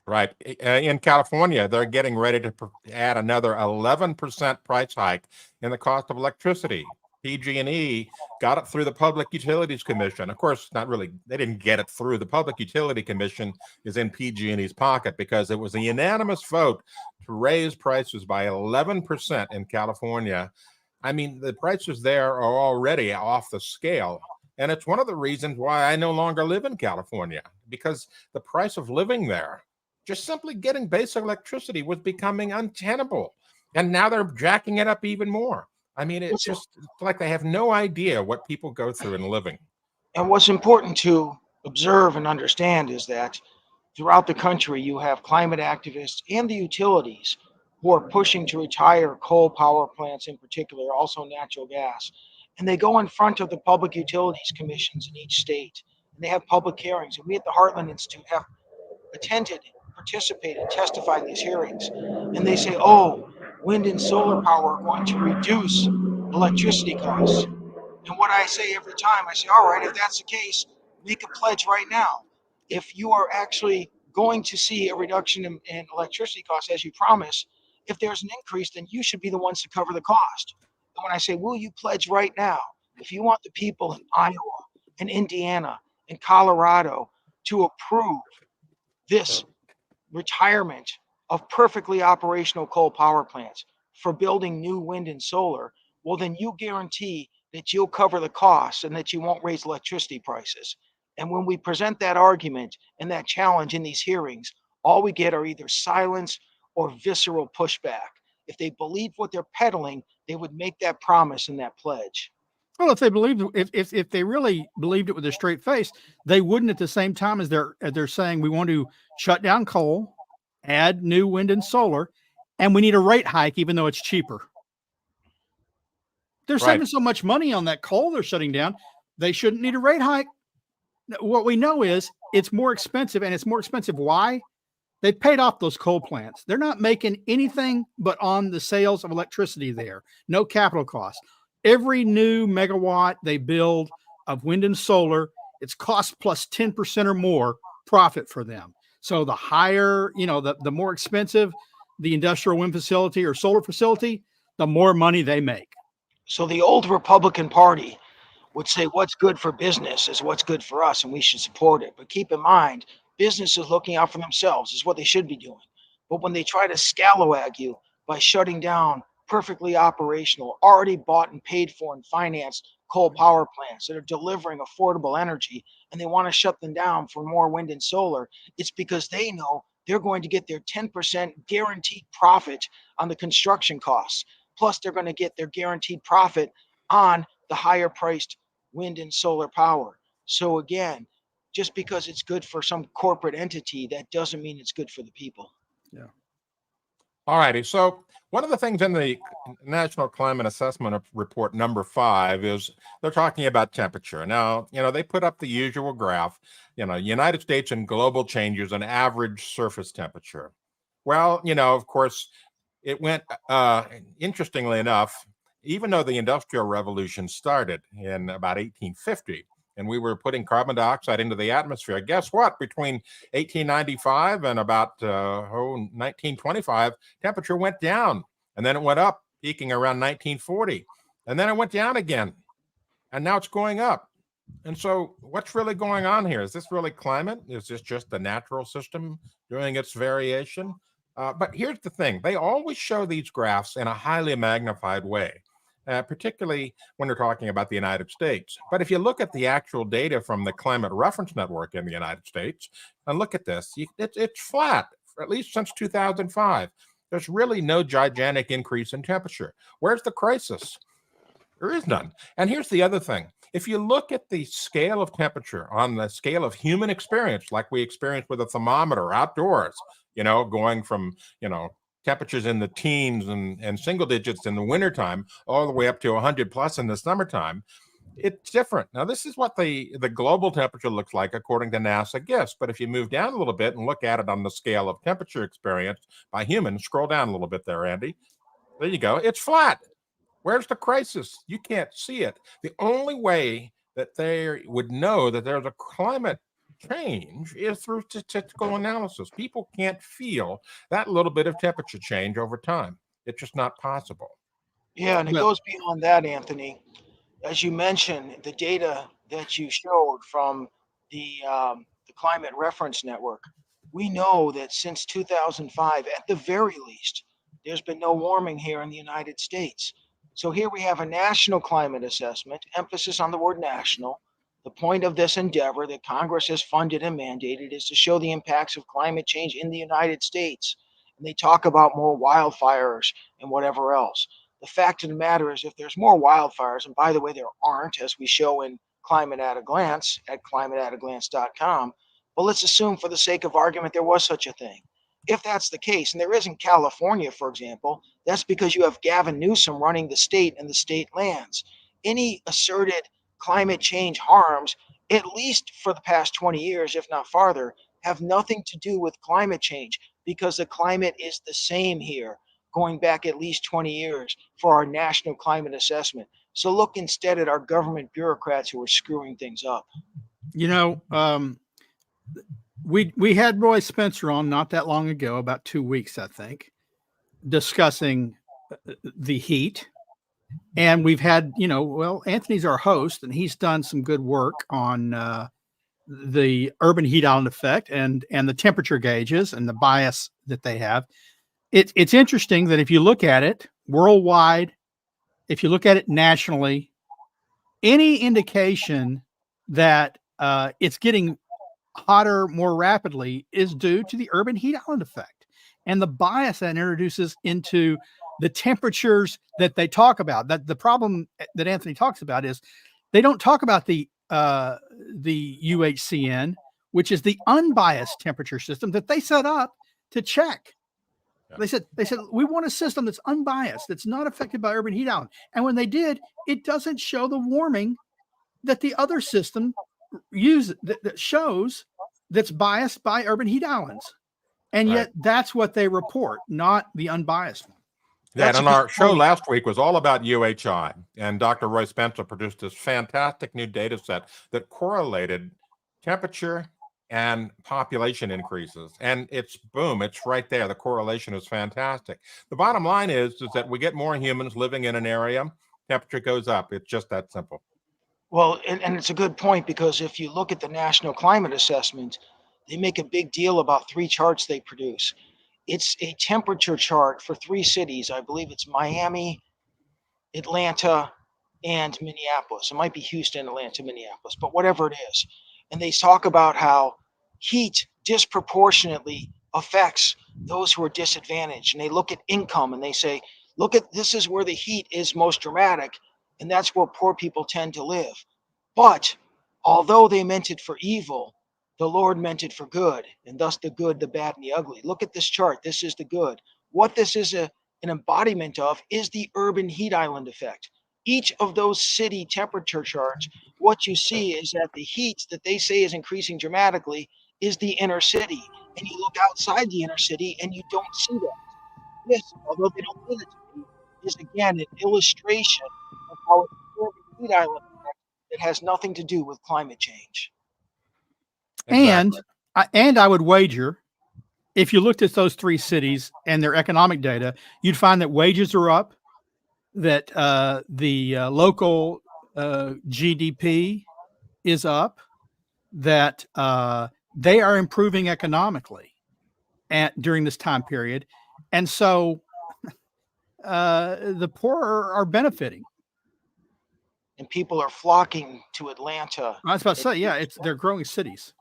S4: Right. In California, they're getting ready to add another 11% price hike in the cost of electricity. PG&E got it through the Public Utilities Commission. Of course, not really. They didn't get it through. The Public Utility Commission is in PG&E's pocket because it was a unanimous vote to raise prices by 11% in California. The prices there are already off the scale. And it's one of the reasons why I no longer live in California, because the price of living there, just simply getting basic electricity, was becoming untenable. And now they're jacking it up even more. It's just like they have no idea what people go through in living.
S8: And what's important to observe and understand is that throughout the country, you have climate activists and the utilities who are pushing to retire coal power plants in particular, also natural gas. And they go in front of the public utilities commissions in each state, and they have public hearings. And we at the Heartland Institute have attended, participated, testified in these hearings. And they say, oh, wind and solar power are going to reduce electricity costs. And what I say every time, I say, all right, if that's the case, make a pledge right now. If you are actually going to see a reduction in electricity costs, as you promise, if there's an increase, then you should be the ones to cover the cost. And when I say, will you pledge right now, if you want the people in Iowa and Indiana and Colorado to approve this retirement of perfectly operational coal power plants for building new wind and solar, well, then you guarantee that you'll cover the costs and that you won't raise electricity prices. And when we present that argument and that challenge in these hearings, all we get are either silence or visceral pushback. If they believe what they're peddling, they would make that promise and that pledge.
S5: Well, if they really believed it with a straight face, they wouldn't at the same time as they're saying we want to shut down coal, add new wind and solar, and we need a rate hike even though it's cheaper. They're saving so much money on that coal they're shutting down, they shouldn't need a rate hike. What we know is it's more expensive, and it's more expensive. Why? They paid off those coal plants. They're not making anything but on the sales of electricity there. No capital cost. Every new megawatt they build of wind and solar, it's cost plus 10% or more profit for them. So the higher, the more expensive the industrial wind facility or solar facility, the more money they make.
S8: So the old Republican Party would say what's good for business is what's good for us, and we should support it. But keep in mind, business is looking out for themselves, is what they should be doing. But when they try to scalawag you by shutting down perfectly operational, already bought and paid for and financed coal power plants that are delivering affordable energy, and they want to shut them down for more wind and solar, it's because they know they're going to get their 10% guaranteed profit on the construction costs. Plus, they're going to get their guaranteed profit on the higher priced wind and solar power. So again, just because it's good for some corporate entity, that doesn't mean it's good for the people.
S5: Yeah.
S4: All righty. So one of the things in the National Climate Assessment Report number 5 is they're talking about temperature. Now, they put up the usual graph, United States and global changes in average surface temperature. Well, of course, it went, interestingly enough, even though the Industrial Revolution started in about 1850, and we were putting carbon dioxide into the atmosphere, guess what? Between 1895 and about 1925, temperature went down, and then it went up, peaking around 1940, and then it went down again, and now it's going up. And so what's really going on here? Is this really climate? Is this just the natural system doing its variation? But here's the thing. They always show these graphs in a highly magnified way, particularly when they're talking about the United States. But if you look at the actual data from the Climate Reference Network in the United States, and look at this, it's flat, at least since 2005. There's really no gigantic increase in temperature. Where's the crisis? There is none. And here's the other thing. If you look at the scale of temperature on the scale of human experience, like we experience with a thermometer outdoors, going from, temperatures in the teens and single digits in the wintertime, all the way up to 100 plus in the summertime, it's different. Now, this is what the global temperature looks like according to NASA GISS. But if you move down a little bit and look at it on the scale of temperature experienced by humans, scroll down a little bit there, Andy. There you go. It's flat. Where's the crisis? You can't see it. The only way that they would know that there's a climate change is through statistical analysis. People can't feel that little bit of temperature change over time. It's just not possible.
S8: Yeah, and it goes beyond that, Anthony. As you mentioned, the data that you showed from the Climate Reference Network, we know that since 2005, at the very least, there's been no warming here in the United States. So here we have a national climate assessment, emphasis on the word national. The point of this endeavor that Congress has funded and mandated is to show the impacts of climate change in the United States. And they talk about more wildfires and whatever else. The fact of the matter is, if there's more wildfires, and by the way, there aren't, as we show in Climate at a Glance at climateataglance.com, but let's assume for the sake of argument there was such a thing. If that's the case, and there is in California, for example, that's because you have Gavin Newsom running the state and the state lands. Any asserted climate change harms, at least for the past 20 years, if not farther, have nothing to do with climate change, because the climate is the same here, going back at least 20 years for our national climate assessment. So look instead at our government bureaucrats who are screwing things up.
S5: We had Roy Spencer on not that long ago, about 2 weeks, I think, discussing the heat. And we've had, Anthony's our host, and he's done some good work on the urban heat island effect and the temperature gauges and the bias that they have. It's interesting that if you look at it worldwide, if you look at it nationally, any indication that it's getting hotter more rapidly is due to the urban heat island effect and the bias that introduces into the temperatures that they talk about. That the problem that Anthony talks about is they don't talk about the UHCN, which is the unbiased temperature system that they set up to check. Yeah. They said we want a system that's unbiased, that's not affected by urban heat island. And when they did, it doesn't show the warming that the other system that shows that's biased by urban heat islands. And yet that's what they report, not the unbiased one.
S4: Yeah, and our show last week was all about UHI, and Dr. Roy Spencer produced this fantastic new data set that correlated temperature and population increases. And it's right there. The correlation is fantastic. The bottom line is that we get more humans living in an area, temperature goes up. It's just that simple.
S8: Well, and it's a good point, because if you look at the National Climate Assessment, they make a big deal about 3 charts they produce. It's a temperature chart for 3 cities. I believe it's Miami, Atlanta, and Minneapolis. It might be Houston, Atlanta, Minneapolis, but whatever it is. And they talk about how heat disproportionately affects those who are disadvantaged. And they look at income and they say, look at this is where the heat is most dramatic, and that's where poor people tend to live. But although they meant it for evil, the Lord meant it for good, and thus the good, the bad, and the ugly. Look at this chart. This is the good. What this is an embodiment of is the urban heat island effect. Each of those city temperature charts, what you see is that the heat that they say is increasing dramatically is the inner city. And you look outside the inner city and you don't see that. This, although they don't want it to be, is again an illustration of how it's an urban heat island effect that has nothing to do with climate change.
S4: Exactly.
S5: And I would wager, if you looked at those 3 cities and their economic data, you'd find that wages are up, that the local GDP is up, that they are improving economically during this time period. And so the poor are benefiting.
S8: And people are flocking to Atlanta.
S5: I was about to say, yeah, they're growing cities.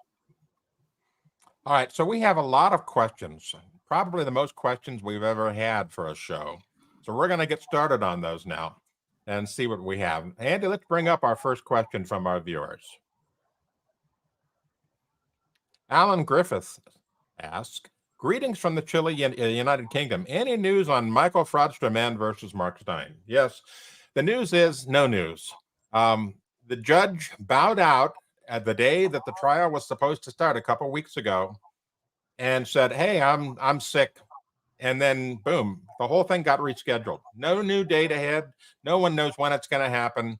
S4: All right, so we have a lot of questions, probably the most questions we've ever had for a show. So we're going to get started on those now and see what we have. Andy, let's bring up our first question from our viewers. Alan Griffith asks, greetings from the chilly United Kingdom. Any news on Michael Fraudster-Mann versus Mark Stein? Yes, the news is no news. The judge bowed out at the day that the trial was supposed to start a couple weeks ago and said, hey, I'm sick. And then boom, the whole thing got rescheduled. No new date ahead. No one knows when it's going to happen.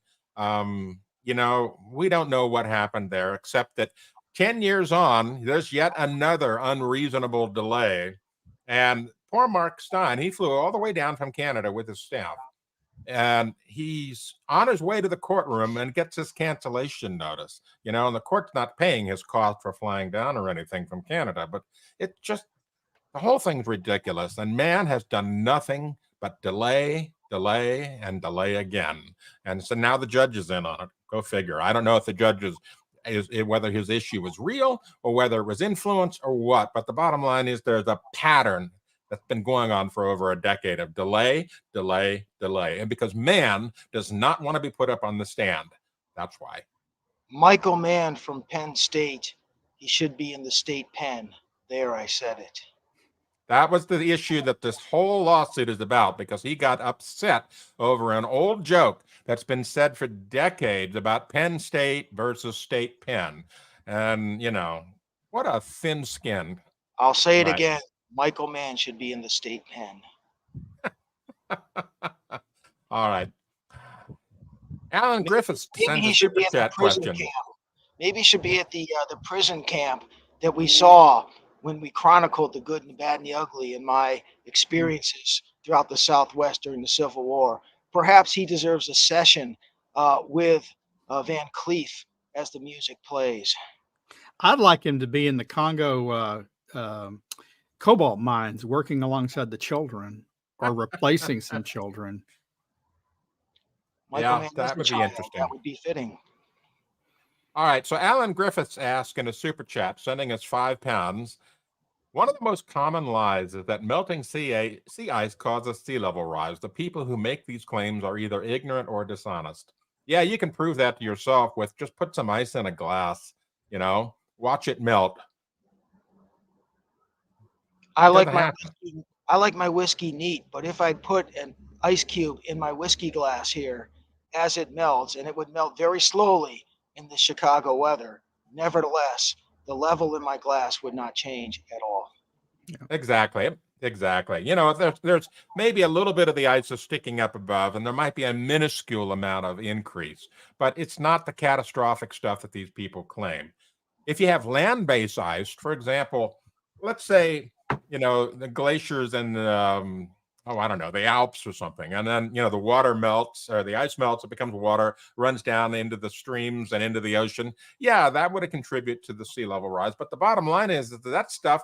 S4: We don't know what happened there, except that 10 years on, there's yet another unreasonable delay. And poor Mark Stein, he flew all the way down from Canada with his staff. And he's on his way to the courtroom and gets his cancellation notice, and the court's not paying his cost for flying down or anything from Canada, but it just, the whole thing's ridiculous. And Mann has done nothing but delay, and delay again. And so now the judge is in on it. Go figure. I don't know if the judge is whether his issue was real or whether it was influence or what, but the bottom line is there's a pattern that's been going on for over a decade of delay. And because Mann does not want to be put up on the stand. That's why.
S8: Michael Mann from Penn State, he should be in the state pen. There, I said it.
S4: That was the issue that this whole lawsuit is about, because he got upset over an old joke that's been said for decades about Penn State versus state pen. And, what a thin skin.
S8: I'll say it again. Michael Mann should be in the state pen.
S4: All right. Alan Griffiths sends a
S8: should be
S4: super
S8: at the
S4: chat
S8: prison
S4: question.
S8: camp. Maybe he should be at the prison camp that we saw when we chronicled the good and the bad and the ugly and my experiences throughout the Southwest during the Civil War. Perhaps he deserves a session with Van Cleef as the music plays.
S5: I'd like him to be in the Congo cobalt mines, working alongside the children or replacing some children.
S8: Michael Mann
S4: that would be interesting.
S8: That would be fitting.
S4: All right, so Alan Griffiths asked in a super chat, sending us £5. One of the most common lies is that melting sea ice causes sea level rise. The people who make these claims are either ignorant or dishonest. Yeah, you can prove that to yourself with just put some ice in a glass, watch it melt.
S8: I like my whiskey neat, but if I put an ice cube in my whiskey glass here as it melts, and it would melt very slowly in the Chicago weather, nevertheless, the level in my glass would not change at all.
S4: Exactly. There's maybe a little bit of the ice is sticking up above, and there might be a minuscule amount of increase, but it's not the catastrophic stuff that these people claim. If you have land-based ice, for example, let's say, the glaciers and the Alps or something. And then, the water melts, or the ice melts, it becomes water, runs down into the streams and into the ocean. Yeah, that would contribute to the sea level rise. But the bottom line is that stuff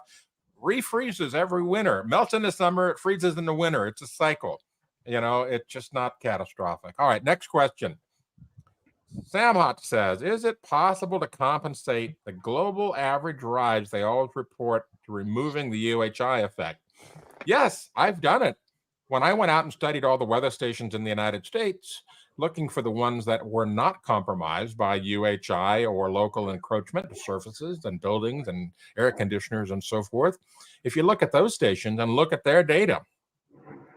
S4: refreezes every winter, melts in the summer, it freezes in the winter. It's a cycle. It's just not catastrophic. All right, next question. Samhot says, is it possible to compensate the global average rise they always report to removing the UHI effect? Yes, I've done it. When I went out and studied all the weather stations in the United States, looking for the ones that were not compromised by UHI or local encroachment to surfaces and buildings and air conditioners and so forth, if you look at those stations and look at their data,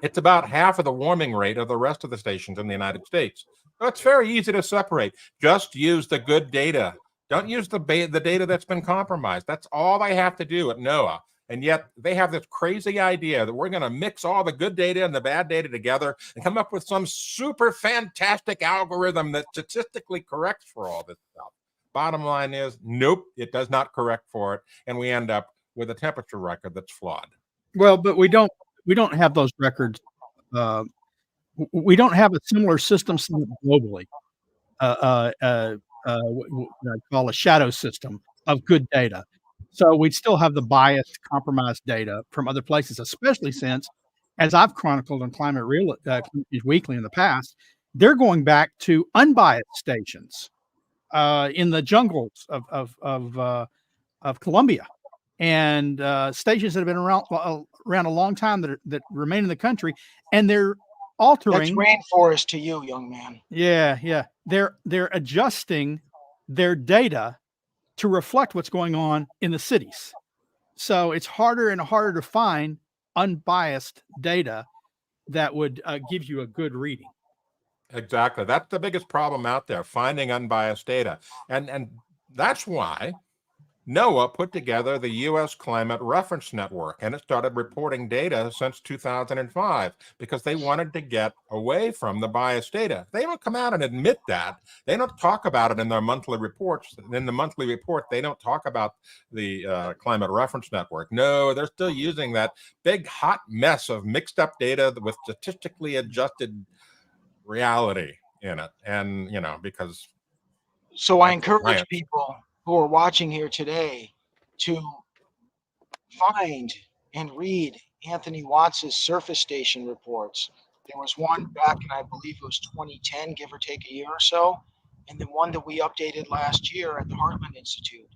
S4: it's about half of the warming rate of the rest of the stations in the United States. So it's very easy to separate. Just use the good data. Don't use the data that's been compromised. That's all they have to do at NOAA. And yet they have this crazy idea that we're going to mix all the good data and the bad data together and come up with some super fantastic algorithm that statistically corrects for all this stuff. Bottom line is, nope, it does not correct for it. And we end up with a temperature record that's flawed.
S5: Well, but we don't have those records. We don't have a similar system set up globally. What I call a shadow system of good data. So we'd still have the biased, compromised data from other places, especially since, as I've chronicled on Climate Weekly in the past, they're going back to unbiased stations in the jungles of Colombia, and stations that have been around a long time that remain in the country, and they're altering.
S8: That's rainforest to you, young man.
S5: Yeah. They're adjusting their data to reflect what's going on in the cities. So it's harder and harder to find unbiased data that would give you a good reading.
S4: Exactly. That's the biggest problem out there, finding unbiased data. And that's why NOAA put together the U.S. Climate Reference Network, and it started reporting data since 2005 because they wanted to get away from the biased data. They don't come out and admit that. They don't talk about it in their monthly reports. In the monthly report, they don't talk about the Climate Reference Network. No, they're still using that big hot mess of mixed up data with statistically adjusted reality in it. And, because...
S8: So I encourage people who are watching here today to find and read Anthony Watts's surface station reports. There was one back in, I believe it was 2010, give or take a year or so, and then one that we updated last year at the Heartland Institute.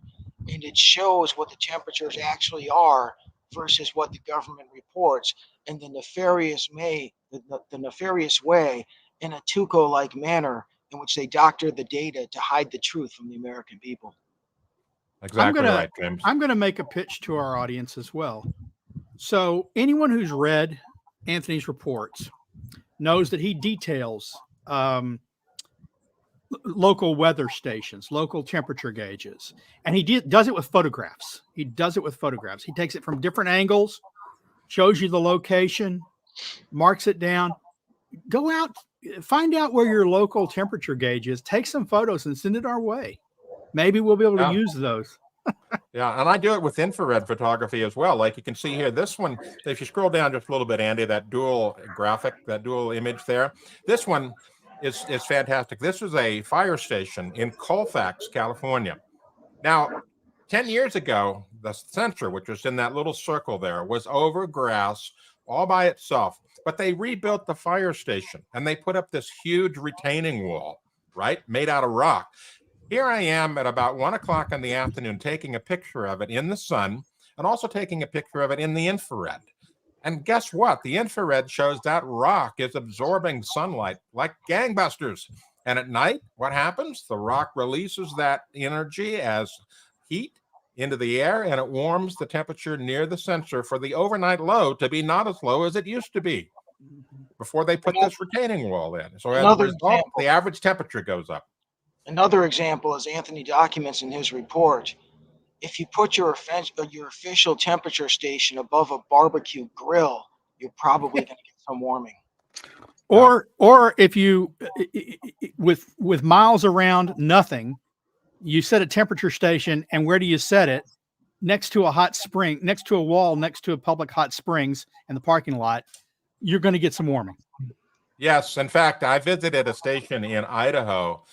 S8: And it shows what the temperatures actually are versus what the government reports, and the nefarious way in a Tuco-like manner in which they doctor the data to hide the truth from the American people.
S4: Exactly right, James.
S5: I'm going to make a pitch to our audience as well. So anyone who's read Anthony's reports knows that he details local weather stations, local temperature gauges, and he does it with photographs. He takes it from different angles, shows you the location, marks it down. Go out, find out where your local temperature gauge is, take some photos and send it our way. Maybe we'll be able to use those.
S4: Yeah, and I do it with infrared photography as well. Like you can see here, this one, if you scroll down just a little bit, Andy, that dual graphic, that dual image there, this one is fantastic. This is a fire station in Colfax, California. Now, 10 years ago, the sensor, which was in that little circle there, was over grass all by itself. But they rebuilt the fire station, and they put up this huge retaining wall, right, made out of rock. Here I am at about 1 o'clock in the afternoon taking a picture of it in the sun and also taking a picture of it in the infrared. And guess what? The infrared shows that rock is absorbing sunlight like gangbusters. And at night, what happens? The rock releases that energy as heat into the air, and it warms the temperature near the sensor for the overnight low to be not as low as it used to be before they put this retaining wall in. So as a result, the average temperature goes up.
S8: Another example, as Anthony documents in his report, if you put your official temperature station above a barbecue grill, you're probably going to get some warming.
S5: Or if you, with miles around nothing, you set a temperature station, and where do you set it? Next to a hot spring, next to a wall, next to a public hot springs in the parking lot, you're going to get some warming.
S4: Yes. In fact, I visited a station in Idaho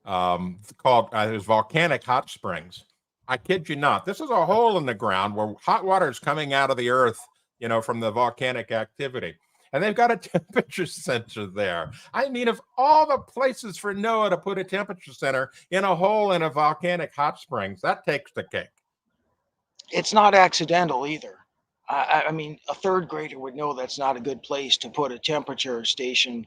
S4: called it was Volcanic Hot Springs. I kid you not. This is a hole in the ground where hot water is coming out of the earth, from the volcanic activity. And they've got a temperature sensor there. I mean, of all the places for NOAA to put a temperature sensor in a hole in a volcanic hot springs, that takes the cake.
S8: It's not accidental either. I mean, a third grader would know that's not a good place to put a temperature station,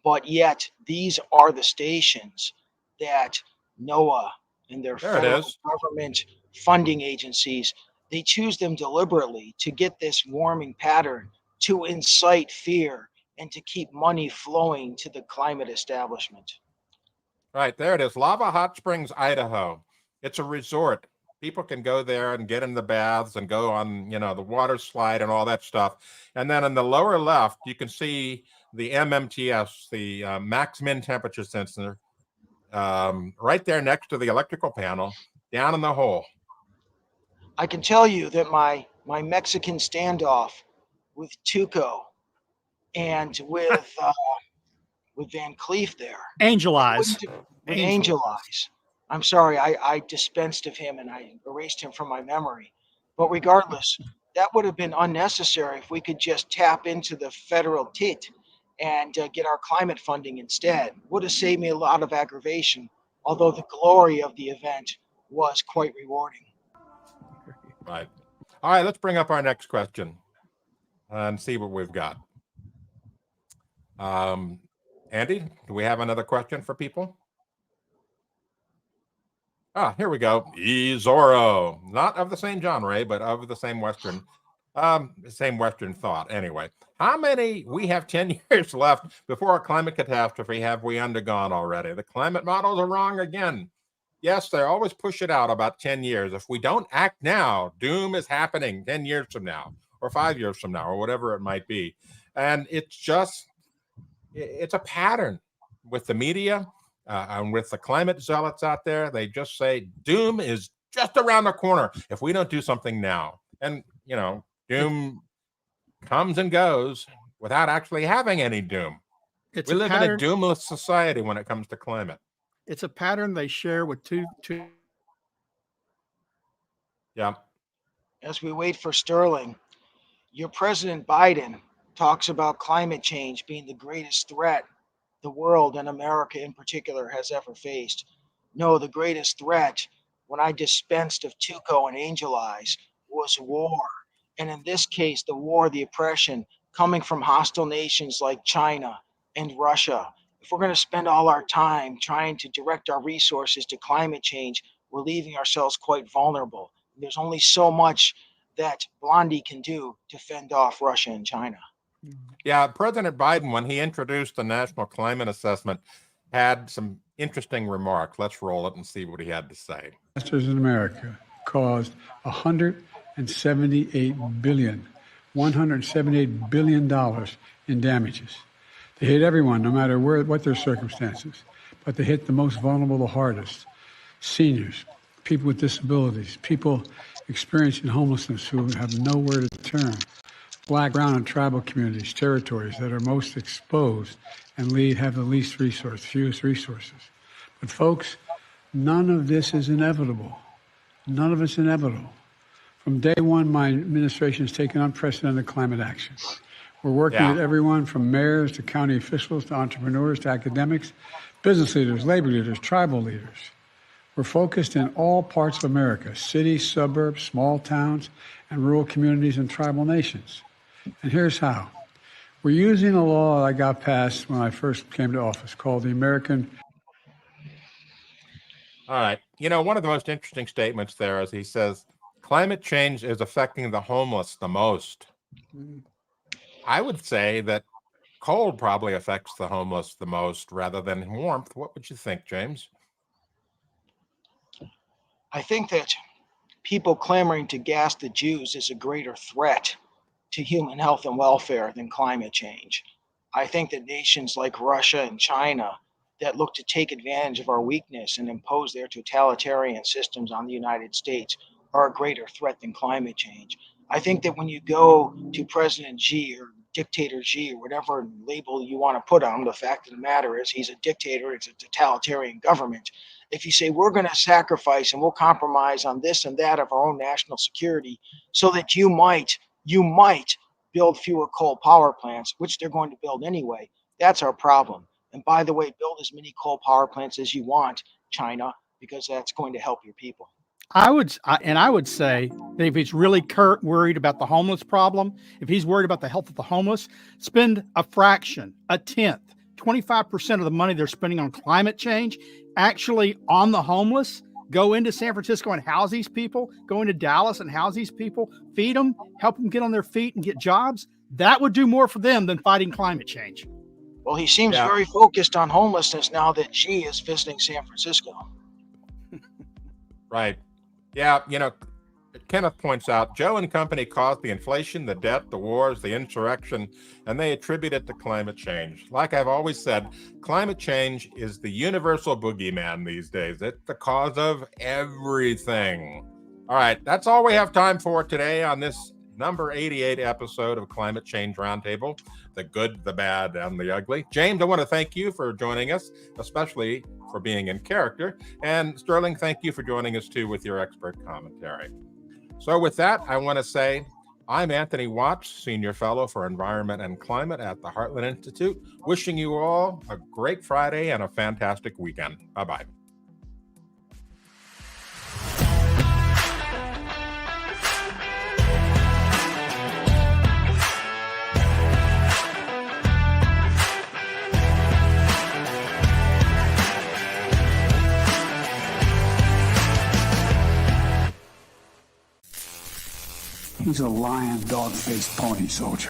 S8: but yet these are the stations that NOAA and their
S4: There it
S8: federal
S4: is.
S8: government funding agencies, they choose them deliberately to get this warming pattern, to incite fear, and to keep money flowing to the climate establishment.
S4: Right, there it is. Lava Hot Springs, Idaho. It's a resort. People can go there and get in the baths and go on, the water slide and all that stuff. And then in the lower left, you can see the MMTS, the max min temperature sensor, right there next to the electrical panel, down in the hole.
S8: I can tell you that my Mexican standoff with Tuco and with Van Cleef there,
S5: Angel Eyes.
S8: with Angel Eyes. I'm sorry, I dispensed of him and I erased him from my memory. But regardless, that would have been unnecessary if we could just tap into the federal TIT and get our climate funding instead. Would have saved me a lot of aggravation, although the glory of the event was quite rewarding.
S4: Right. All right, let's bring up our next question and see what we've got. Andy, do we have another question for people? Here we go. Zorro, not of the same genre, but of the same Western thought. Anyway, we have 10 years left before a climate catastrophe have we undergone already? The climate models are wrong again. Yes, they always push it out about 10 years. If we don't act now, doom is happening 10 years from now, or 5 years from now, or whatever it might be. And it's a pattern with the media, and with the climate zealots out there. They just say doom is just around the corner if we don't do something now. And, doom comes and goes without actually having any doom. We live in a doomless society when it comes to climate.
S5: It's a pattern they share with two.
S4: Yeah.
S8: As we wait for Sterling, your President Biden talks about climate change being the greatest threat the world, and America in particular, has ever faced. No, the greatest threat, when I dispensed of Tuco and Angel Eyes, was war. And in this case, the war, the oppression coming from hostile nations like China and Russia. If we're going to spend all our time trying to direct our resources to climate change, we're leaving ourselves quite vulnerable. There's only so much that Blondie can do to fend off Russia and China.
S4: Yeah, President Biden, when he introduced the National Climate Assessment, had some interesting remarks. Let's roll it and see what he had to say.
S1: Disasters in America caused $178 billion in damages. They hit everyone, no matter what their circumstances, but they hit the most vulnerable the hardest: seniors, people with disabilities, people experiencing homelessness who have nowhere to turn, Black, brown, and tribal communities, territories that are most exposed and have the least fewest resources. But folks, none of this is inevitable. None of it's inevitable. From day one, my administration has taken unprecedented climate action. We're working with everyone from mayors to county officials to entrepreneurs to academics, business leaders, labor leaders, tribal leaders. We're focused in all parts of America: cities, suburbs, small towns, and rural communities and tribal nations. And here's how. We're using a law I got passed when I first came to office called the American.
S4: All right. One of the most interesting statements there is he says, climate change is affecting the homeless the most. I would say that cold probably affects the homeless the most rather than warmth. What would you think, James?
S8: I think that people clamoring to gas the Jews is a greater threat to human health and welfare than climate change. I think that nations like Russia and China that look to take advantage of our weakness and impose their totalitarian systems on the United States are a greater threat than climate change. I think that when you go to President Xi or Dictator Xi or whatever label you want to put on him, the fact of the matter is he's a dictator, it's a totalitarian government. if you say we're going to sacrifice and we'll compromise on this and that of our own national security so that you might build fewer coal power plants, which they're going to build anyway, that's our problem. And by the way, build as many coal power plants as you want, China, because that's going to help your people.
S5: I would say that if he's really worried about the homeless problem, if he's worried about the health of the homeless, spend a fraction, a tenth, 25% of the money they're spending on climate change actually on the homeless. Go into San Francisco and house these people, go into Dallas and house these people, feed them, help them get on their feet and get jobs. That would do more for them than fighting climate change.
S8: Well, he seems very focused on homelessness now that Xi is visiting San Francisco.
S4: Right. Yeah, you know, Kenneth points out, Joe and company caused the inflation, the debt, the wars, the insurrection, and they attribute it to climate change. Like I've always said, climate change is the universal boogeyman these days. It's the cause of everything. All right, that's all we have time for today on this number 88 episode of Climate Change Roundtable, the good, the bad, and the ugly. James, I want to thank you for joining us, especially for being in character. And Sterling, thank you for joining us too with your expert commentary. So with that, I want to say I'm Anthony Watts, Senior Fellow for Environment and Climate at the Heartland Institute, wishing you all a great Friday and a fantastic weekend. Bye-bye.
S1: He's a lion, dog-faced pony soldier.